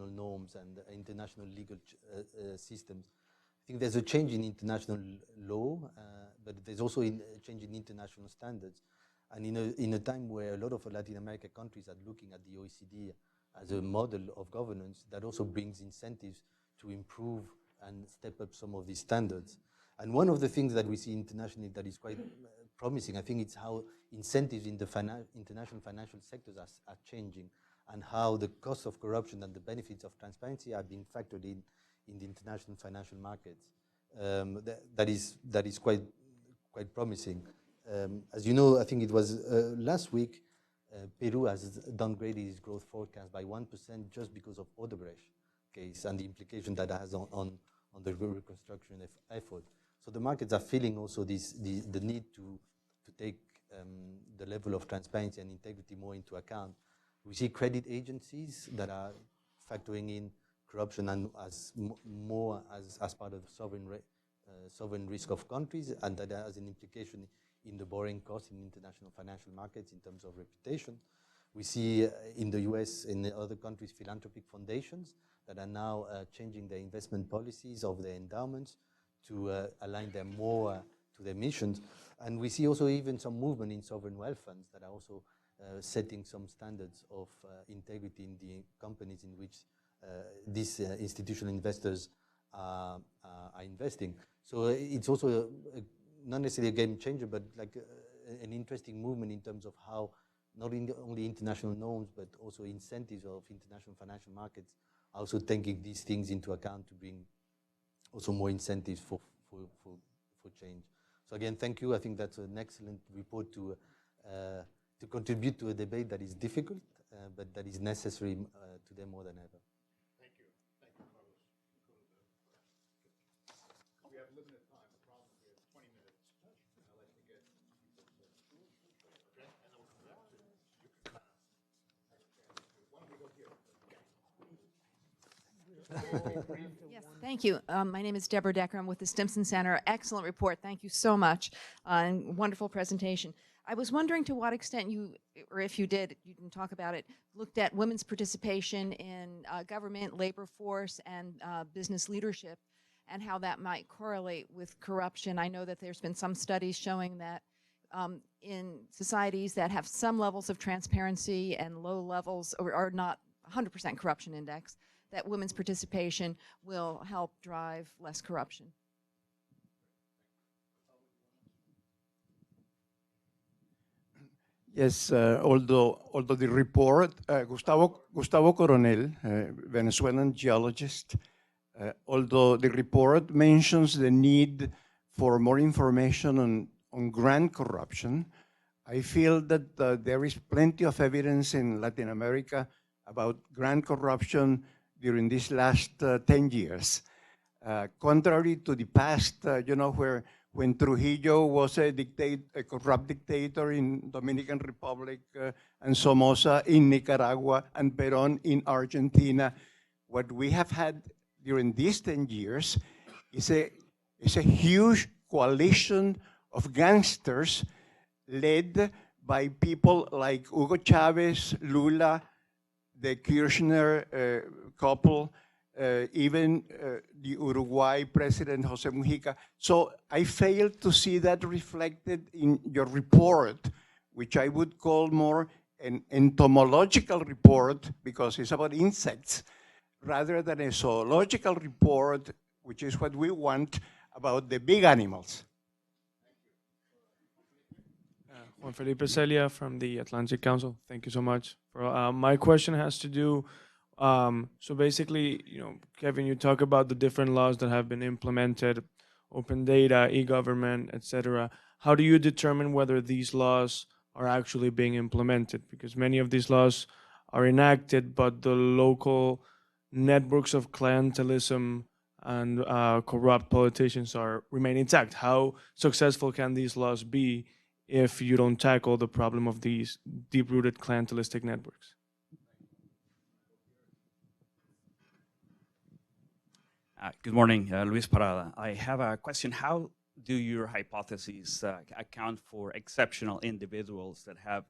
S4: norms and international legal systems. I think there's a change in international law, but there's also a change in international standards. And in a time where a lot of Latin American countries are looking at the OECD as a model of governance, that also brings incentives to improve and step up some of these standards. And one of the things that we see internationally that is quite promising, I think, it's how incentives in the international financial sectors are changing, and how the cost of corruption and the benefits of transparency are being factored in the international financial markets. That is quite promising. As you know, I think it was last week, Peru has downgraded its growth forecast by 1% just because of Odebrecht case and the implication that has on the reconstruction effort. So the markets are feeling also the need to take the level of transparency and integrity more into account. We see credit agencies that are factoring in corruption and as part of the sovereign risk of countries, and that has an implication in the borrowing costs in international financial markets in terms of reputation. We see in the US, in the other countries, philanthropic foundations that are now changing their investment policies of their endowments to align them more to their missions. And we see also even some movement in sovereign wealth funds that are also setting some standards of integrity in the companies in which these institutional investors are investing. So it's also not necessarily a game changer, but like an interesting movement in terms of how not only international norms, but also incentives of international financial markets are also taking these things into account to bring also more incentives for change. So again, thank you. I think that's an excellent report to contribute to a debate that is difficult, but that is necessary today more than ever.
S1: Thank you. Thank you, Carlos. We have limited time. The problem is we have 20 minutes. And I'd like to get okay? And then we'll come back to you. Can kind of why don't we go here?
S5: Yes, thank you. My name is Deborah Decker. I'm with the Stimson Center. Excellent report. Thank you so much. And wonderful presentation. I was wondering to what extent you, or if you did, you didn't talk about it, looked at women's participation in government, labor force, and business leadership, and how that might correlate with corruption. I know that there's been some studies showing that in societies that have some levels of transparency and low levels, or not 100% corruption index, that women's participation will help drive less corruption.
S6: Yes, although the report, Gustavo Coronel, Venezuelan geologist, although the report mentions the need for more information on grant corruption, I feel that there is plenty of evidence in Latin America about grant corruption during these last 10 years. Contrary to the past, when Trujillo was a corrupt dictator in Dominican Republic, and Somoza in Nicaragua, and Perón in Argentina, what we have had during these 10 years is a huge coalition of gangsters led by people like Hugo Chavez, Lula, the Kirchner couple, even the Uruguay president, Jose Mujica. So I failed to see that reflected in your report, which I would call more an entomological report because it's about insects, rather than a zoological report, which is what we want about the big animals.
S7: Juan Felipe Celia from the Atlantic Council. Thank you so much. My question has to do, so basically, Kevin, you talk about the different laws that have been implemented, open data, e-government, etc. How do you determine whether these laws are actually being implemented? Because many of these laws are enacted, but the local networks of clientelism and corrupt politicians remain intact. How successful can these laws be if you don't tackle the problem of these deep-rooted clientelistic networks?
S8: Good morning, Luis Parada. I have a question. How do your hypotheses account for exceptional individuals that have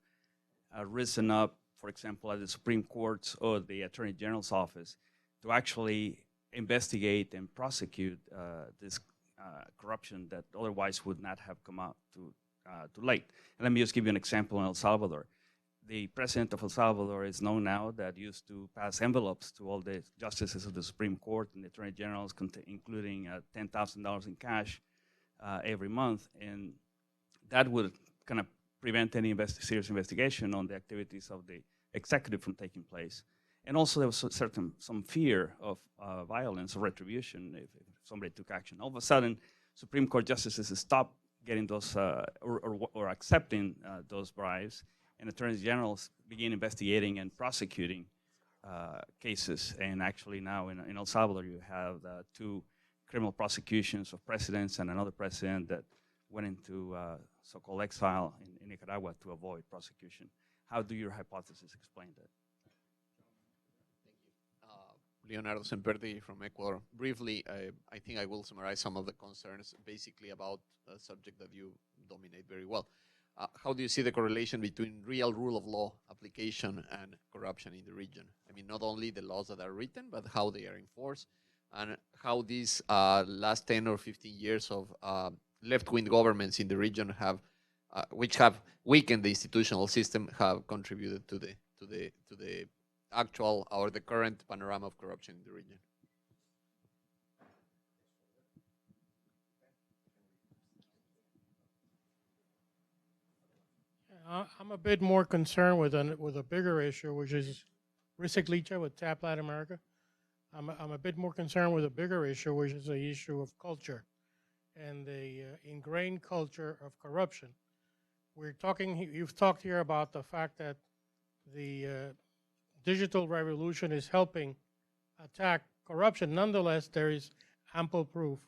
S8: risen up, for example, at the Supreme Court or the Attorney General's office, to actually investigate and prosecute this corruption that otherwise would not have come out to light? And let me just give you an example in El Salvador. The president of El Salvador is known now that used to pass envelopes to all the justices of the Supreme Court and the attorney generals, including $10,000 in cash every month. And that would kind of prevent any serious investigation on the activities of the executive from taking place. And also there was some fear of violence or retribution if somebody took action. All of a sudden, Supreme Court justices stopped getting those or accepting those bribes, and attorneys generals begin investigating and prosecuting cases. And actually now in El Salvador, you have 2 criminal prosecutions of presidents and another president that went into so-called exile in Nicaragua to avoid prosecution. How do your hypotheses explain that?
S9: Leonardo Semperdi from Ecuador. Briefly, I think I will summarize some of the concerns basically about a subject that you dominate very well. How do you see the correlation between real rule of law application and corruption in the region? I mean, not only the laws that are written, but how they are enforced, and how these last 10 or 15 years of left-wing governments in the region have, which have weakened the institutional system, have contributed to the actual or the current panorama of corruption in the region.
S10: I'm a bit more concerned with a bigger issue, which is Riciclicha with TAP Latin America. I'm a bit more concerned with a bigger issue, which is the issue of culture and the ingrained culture of corruption. You've talked here about the fact that the digital revolution is helping attack corruption. Nonetheless, there is ample proof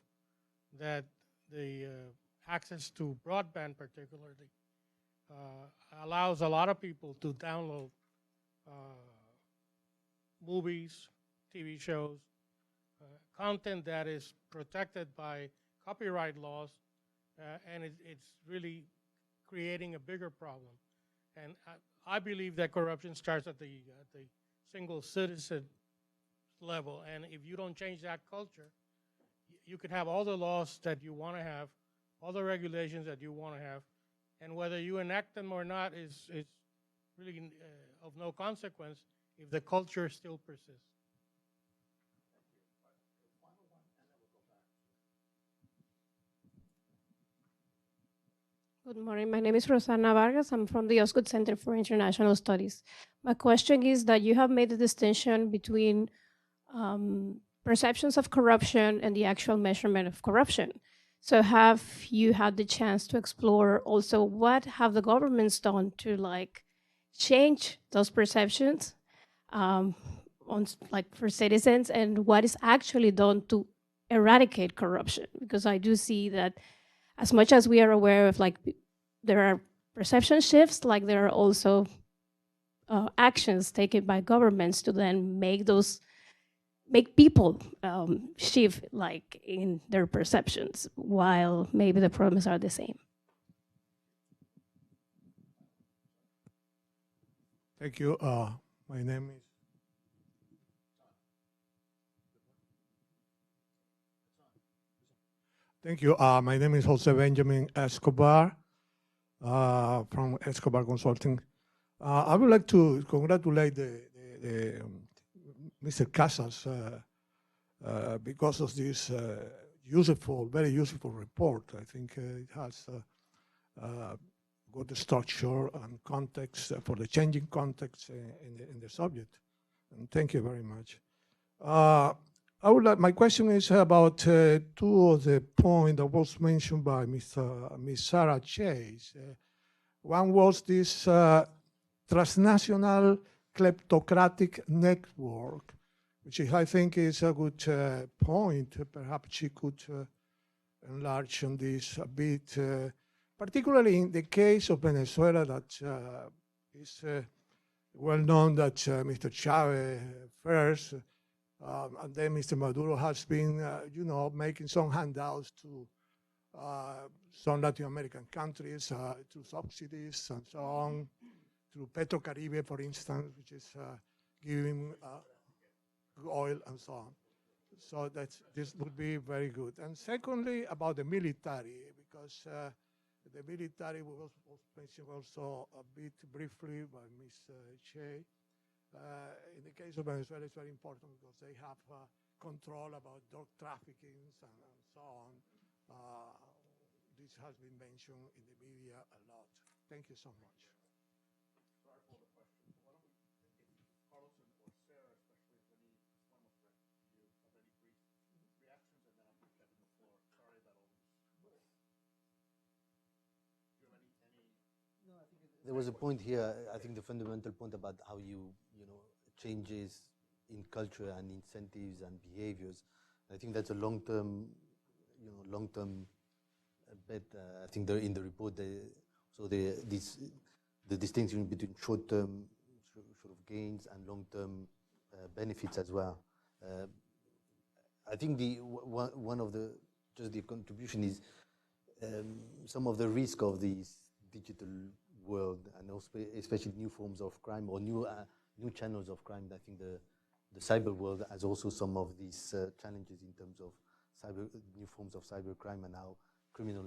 S10: that the access to broadband particularly allows a lot of people to download movies, TV shows, content that is protected by copyright laws, and it's really creating a bigger problem. And I believe that corruption starts at the single citizen level, and if you don't change that culture, you could have all the laws that you want to have, all the regulations that you want to have, and whether you enact them or not is really of no consequence if the culture still persists.
S11: Good morning. My name is Rosana Vargas. I'm from the Osgood Center for International Studies. My question is that you have made a distinction between perceptions of corruption and the actual measurement of corruption. So have you had the chance to explore also what have the governments done to change those perceptions for citizens, and what is actually done to eradicate corruption? Because I do see that as much as we are aware of there are perception shifts, there are also actions taken by governments to then make people shift in their perceptions, while maybe the problems are the same.
S12: Thank you. My name is Thank you. My name is Jose Benjamin Escobar from Escobar Consulting. I would like to congratulate Mr. Casas because of this very useful report. I think it has good structure and context for the changing context in the subject. And thank you very much. My question is about two of the points that was mentioned by Miss Sarah Chase. One was this transnational kleptocratic network, which I think is a good point. Perhaps she could enlarge on this a bit, particularly in the case of Venezuela, that is well known that Mr. Chavez first, and then Mr. Maduro has been, making some handouts to some Latin American countries, to subsidies and so on, through Petrocaribe, for instance, which is giving oil and so on. So this would be very good. And secondly, about the military, because the military was mentioned also a bit briefly by Ms. Che. In the case of Venezuela, it's very important because they have control about drug trafficking and so on. This has been mentioned in the media a lot. Thank you so much.
S1: Sorry for all the questions. Why don't we, if Carlson or Sarah, especially if any final threat to you, have any brief reactions, and then I'll give Kevin the floor. Sorry about all these. Do you have any?
S4: No, I think there was a point here. I think the fundamental point about how changes in culture and incentives and behaviors. I think that's a long-term bet. I think in the report, the distinction between short-term sort of gains and long-term benefits as well. I think one of the contribution is some of the risk of this digital world, and also especially new forms of crime or new channels of crime. I think the cyber world has also some of these challenges in terms of new forms of cyber crime, and how criminal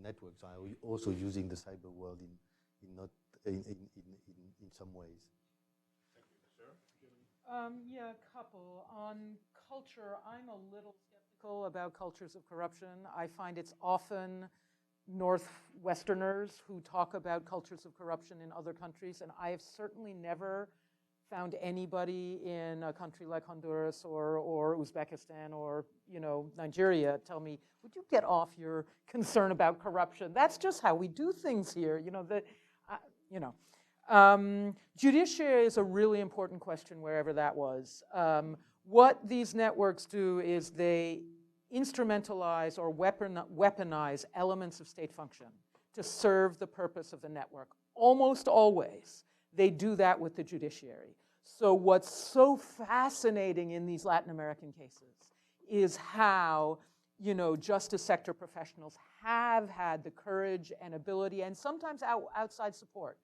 S4: networks are also using the cyber world in some ways.
S1: Thank you. Sarah?
S3: Yeah, a couple. On culture, I'm a little skeptical about cultures of corruption. I find it's often Northwesterners who talk about cultures of corruption in other countries, and I have certainly never found anybody in a country like Honduras or Uzbekistan or Nigeria tell me, would you get off your concern about corruption? That's just how we do things here. Judiciary is a really important question wherever that was. What these networks do is they instrumentalize or weaponize elements of state function to serve the purpose of the network. Almost always, they do that with the judiciary. So what's so fascinating in these Latin American cases is how, justice sector professionals have had the courage and ability, and sometimes outside support,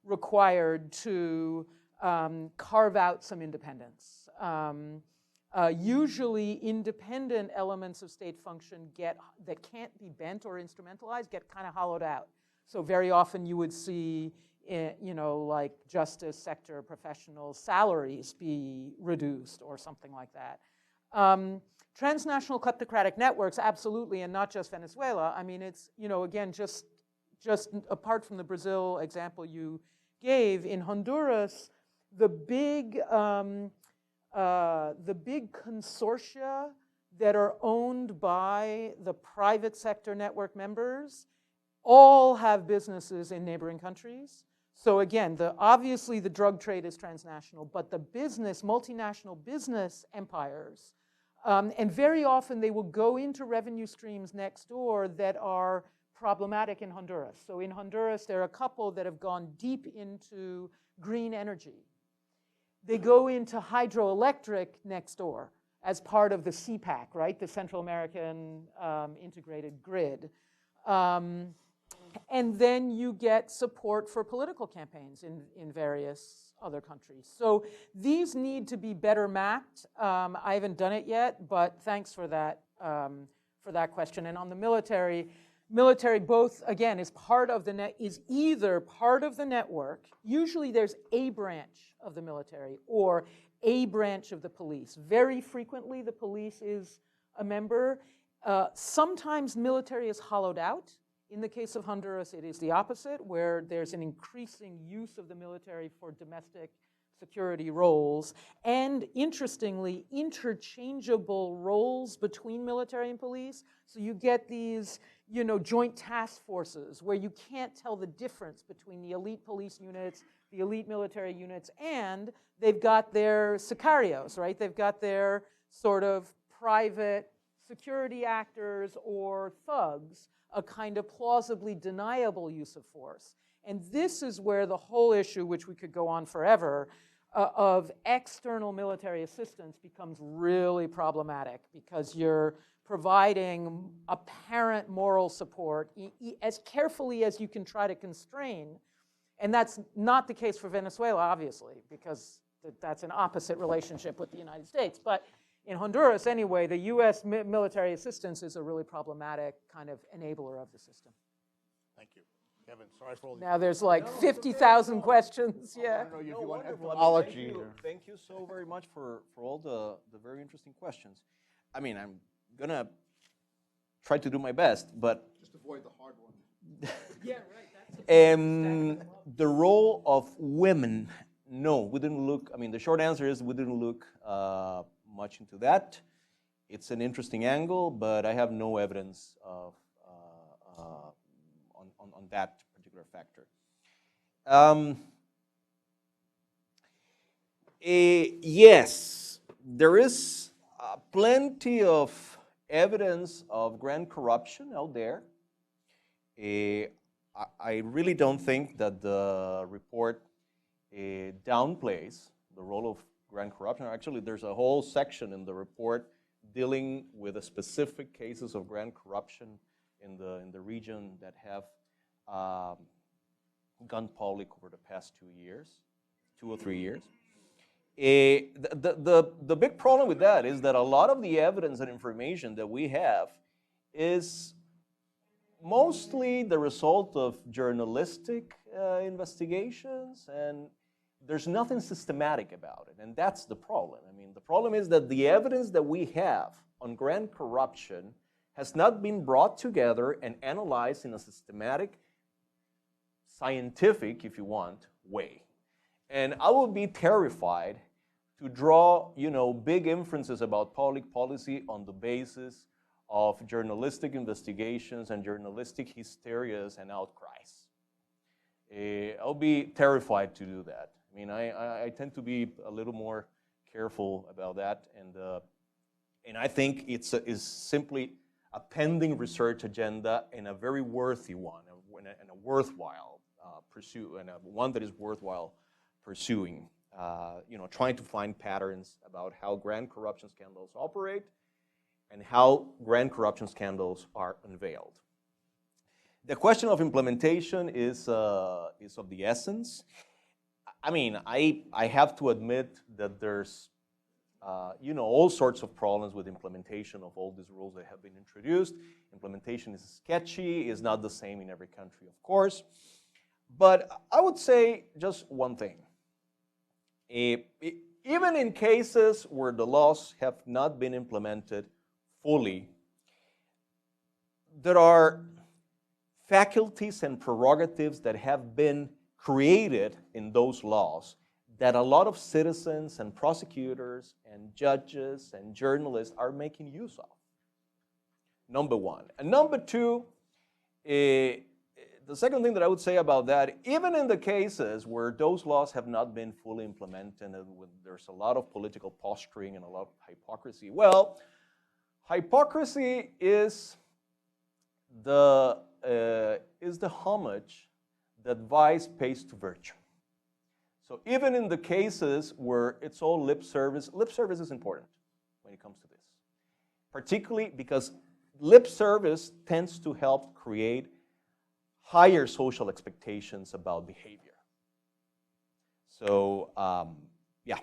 S3: required to carve out some independence. Usually independent elements of state function that can't be bent or instrumentalized get kind of hollowed out. So very often you would see, like justice sector professionals' salaries be reduced or something like that. Transnational kleptocratic networks, absolutely, and not just Venezuela. I mean, it's, again, just apart from the Brazil example you gave, in Honduras, the big consortia that are owned by the private sector network members all have businesses in neighboring countries. So again, obviously the drug trade is transnational, but the multinational business empires, and very often they will go into revenue streams next door that are problematic in Honduras. So in Honduras, there are a couple that have gone deep into green energy. They go into hydroelectric next door as part of the CPAC, right? The Central American Integrated Grid. And then you get support for political campaigns in various other countries. So these need to be better mapped. I haven't done it yet, but thanks for that question. And on the military both, again, is either part of the network. Usually there's a branch of the military or a branch of the police. Very frequently the police is a member. Sometimes military is hollowed out. In the case of Honduras, it is the opposite, where there's an increasing use of the military for domestic security roles, and interestingly, interchangeable roles between military and police. So you get these, joint task forces where you can't tell the difference between the elite police units, the elite military units, and they've got their sicarios, right? They've got their sort of private security actors or thugs, a kind of plausibly deniable use of force. And this is where the whole issue, which we could go on forever, of external military assistance becomes really problematic, because you're providing apparent moral support as carefully as you can try to constrain. And that's not the case for Venezuela, obviously, because that's an opposite relationship with the United States. But in Honduras, anyway, the US military assistance is a really problematic kind of enabler of the system.
S1: Thank you. Kevin, sorry for all these.
S3: Now there's like 50,000 questions, yeah.
S1: You want
S2: Wonderful.
S1: etymology.
S2: Thank you so very much for all the very interesting questions. I mean, I'm going to try to do my best, but
S1: Just avoid the hard one.
S3: Yeah, right.
S2: the role of women, no, we didn't look. I mean, the short answer is we didn't look much into that. It's an interesting angle, but I have no evidence of on that particular factor. Yes, there is plenty of evidence of grand corruption out there. I really don't think that the report downplays the role of grand corruption. Actually, there's a whole section in the report dealing with the specific cases of grand corruption in the region that have gone public over the past 2 or 3 years. The big problem with that is that a lot of the evidence and information that we have is mostly the result of journalistic investigations, and there's nothing systematic about it, and that's the problem. I mean, the problem is that the evidence that we have on grand corruption has not been brought together and analyzed in a systematic, scientific, if you want, way. And I would be terrified to draw, big inferences about public policy on the basis of journalistic investigations and journalistic hysterias and outcries. I'll be terrified to do that. I mean, I tend to be a little more careful about that, and I think it's simply a pending research agenda and a very worthy one, and a worthwhile pursuit, and one that is worthwhile pursuing. Trying to find patterns about how grand corruption scandals operate and how grand corruption scandals are unveiled. The question of implementation is of the essence. I mean, I have to admit that there's all sorts of problems with implementation of all these rules that have been introduced. Implementation is sketchy, is not the same in every country, of course. But I would say just one thing. Even in cases where the laws have not been implemented fully, there are faculties and prerogatives that have been created in those laws that a lot of citizens and prosecutors and judges and journalists are making use of. Number one. And number two, the second thing that I would say about that, even in the cases where those laws have not been fully implemented and there's a lot of political posturing and a lot of hypocrisy, well, hypocrisy is the homage that vice pays to virtue. So even in the cases where it's all lip service is important when it comes to this. Particularly because lip service tends to help create higher social expectations about behavior. So, yeah.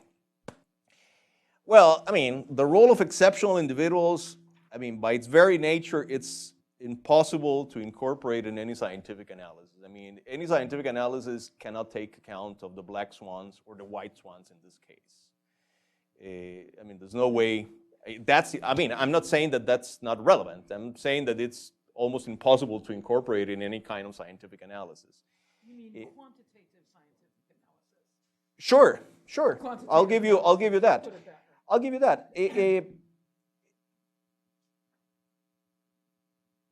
S2: Well, I mean, the role of exceptional individuals, I mean, by its very nature, it's impossible to incorporate in any scientific analysis. I mean, any scientific analysis cannot take account of the black swans or the white swans in this case. I mean, there's no way. I'm not saying that that's not relevant. I'm saying that it's almost impossible to incorporate in any kind of scientific analysis.
S3: You mean quantitative scientific analysis?
S2: Sure. I'll give you that. I'll give you that.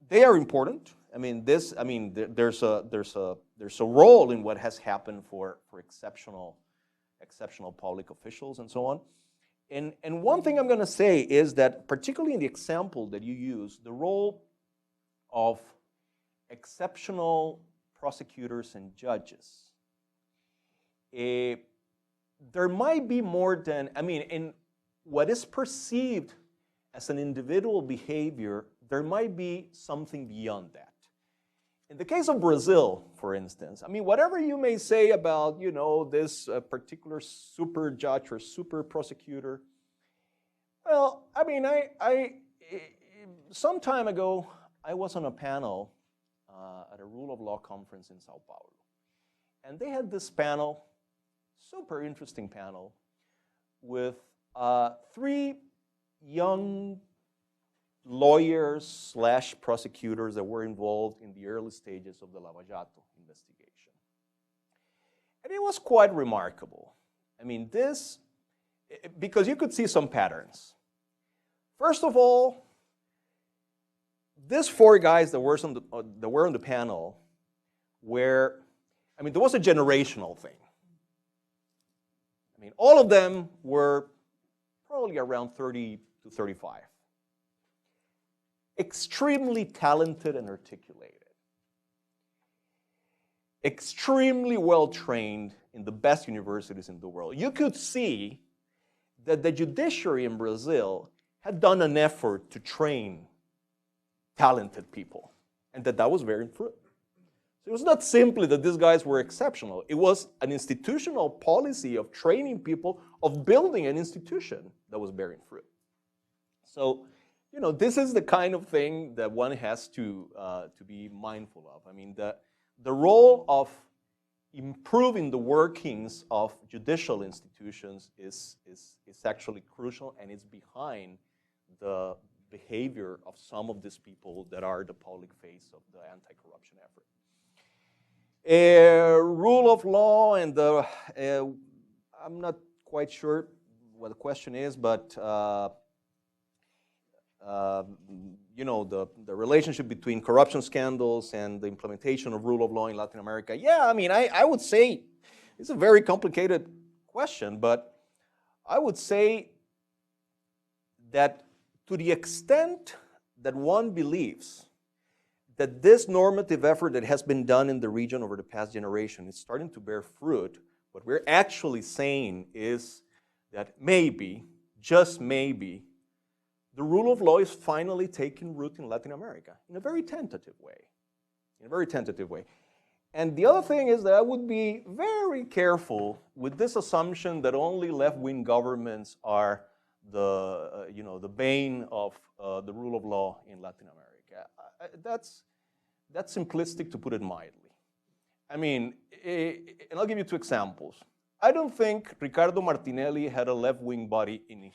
S2: They are important. I mean, there's a role in what has happened for exceptional public officials and so on. And one thing I'm going to say is that, particularly in the example that you use, the role of exceptional prosecutors and judges, there might be more than, in what is perceived as an individual behavior, there might be something beyond that. In the case of Brazil, for instance, whatever you may say about, this particular super judge or super prosecutor, well, some time ago, I was on a panel at a rule of law conference in Sao Paulo. And they had this panel, super interesting panel, with 3 young lawyers / prosecutors that were involved in the early stages of the Lava Jato investigation. And it was quite remarkable. Because you could see some patterns. First of all, these 4 guys that were on the panel were, there was a generational thing. All of them were probably around 30 to 35. Extremely talented and articulated. Extremely well trained in the best universities in the world. You could see that the judiciary in Brazil had done an effort to train talented people, and that was bearing fruit. So it was not simply that these guys were exceptional. It was an institutional policy of training people, of building an institution that was bearing fruit. So, this is the kind of thing that one has to be mindful of. The role of improving the workings of judicial institutions is actually crucial, and it's behind the behavior of some of these people that are the public face of the anti-corruption effort. Rule of law and I'm not quite sure what the question is, but the relationship between corruption scandals and the implementation of rule of law in Latin America. Yeah, I would say it's a very complicated question, but I would say that to the extent that one believes that this normative effort that has been done in the region over the past generation is starting to bear fruit, what we're actually saying is that maybe, just maybe, the rule of law is finally taking root in Latin America in a very tentative way. And the other thing is that I would be very careful with this assumption that only left-wing governments are the bane of the rule of law in Latin America. That's simplistic, to put it mildly. I mean, and I'll give you two examples. I don't think Ricardo Martinelli had a left-wing bone in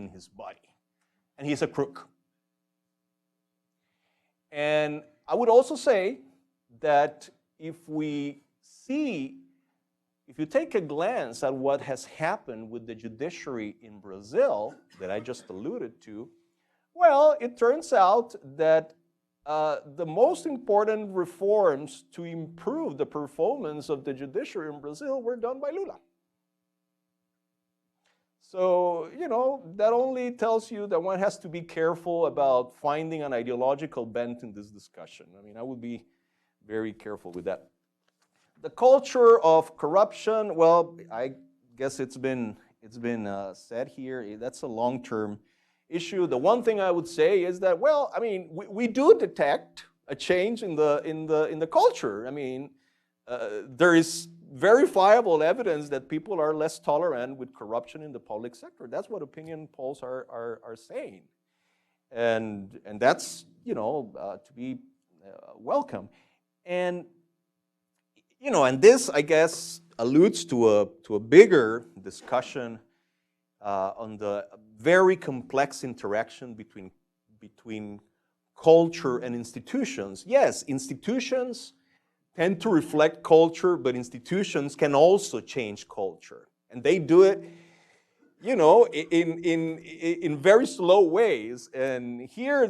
S2: his body, and he's a crook. And I would also say that if you take a glance at what has happened with the judiciary in Brazil, that I just alluded to, well, it turns out that the most important reforms to improve the performance of the judiciary in Brazil were done by Lula. So, that only tells you that one has to be careful about finding an ideological bent in this discussion. I mean, I would be very careful with that. The culture of corruption, well, I guess it's been said here. That's a long-term issue. The one thing I would say is that, well, I mean, we do detect a change in the culture. I mean, there is verifiable evidence that people are less tolerant with corruption in the public sector. That's what opinion polls are saying, and that's to be welcome. And and this, I guess, alludes to a bigger discussion on the very complex interaction between culture and institutions. Yes, institutions tend to reflect culture, but institutions can also change culture, and they do it, in very slow ways. And here,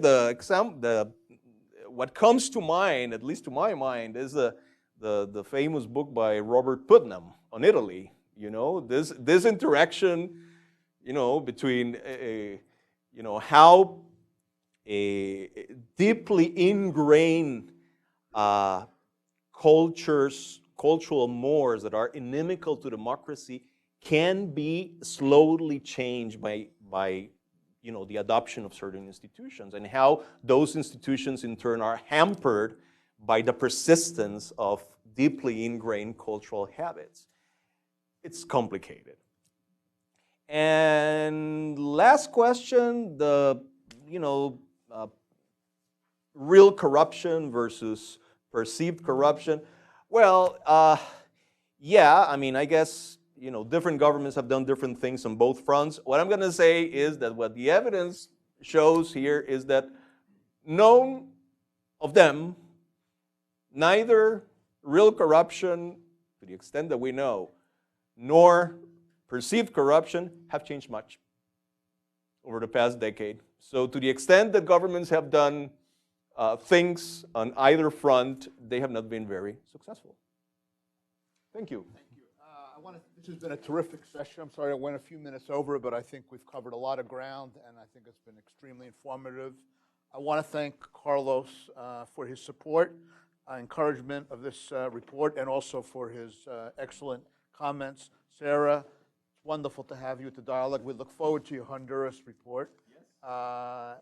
S2: what comes to mind, at least to my mind, is the famous book by Robert Putnam on Italy. This interaction, between how a deeply ingrained cultural mores that are inimical to democracy can be slowly changed by the adoption of certain institutions, and how those institutions in turn are hampered by the persistence of deeply ingrained cultural habits. It's complicated. And last question, the real corruption versus perceived corruption. Well, yeah, I mean, I guess different governments have done different things on both fronts. What I'm going to say is that what the evidence shows here is that none of them, neither real corruption, to the extent that we know, nor perceived corruption, have changed much over the past decade. So to the extent that governments have done things on either front, they have not been very successful. Thank you.
S1: Thank you. This has been a terrific session. I'm sorry I went a few minutes over, but I think we've covered a lot of ground, and I think it's been extremely informative. I want to thank Carlos for his support, encouragement of this report, and also for his excellent comments. Sarah, it's wonderful to have you at the dialogue. We look forward to your Honduras report,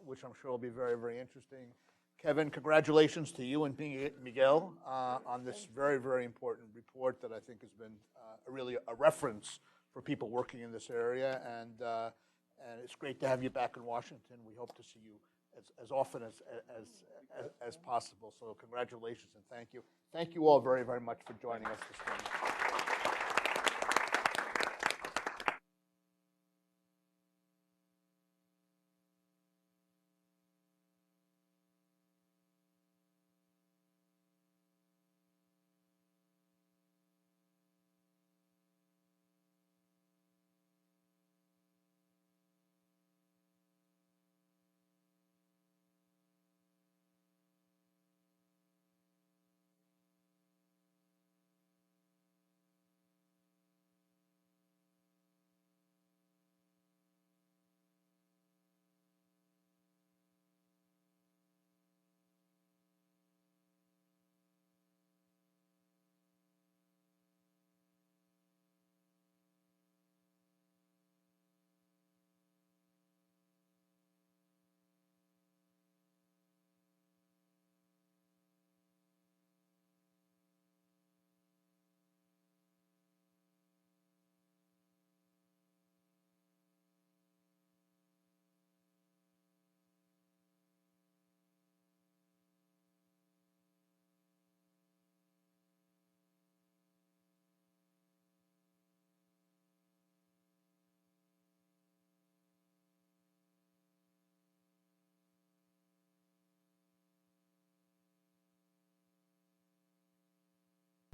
S1: which I'm sure will be very, very interesting. Kevin, congratulations to you and Miguel on this very, very important report that I think has been really a reference for people working in this area. And it's great to have you back in Washington. We hope to see you as often as possible. So congratulations and thank you. Thank you all very, very much for joining us this morning.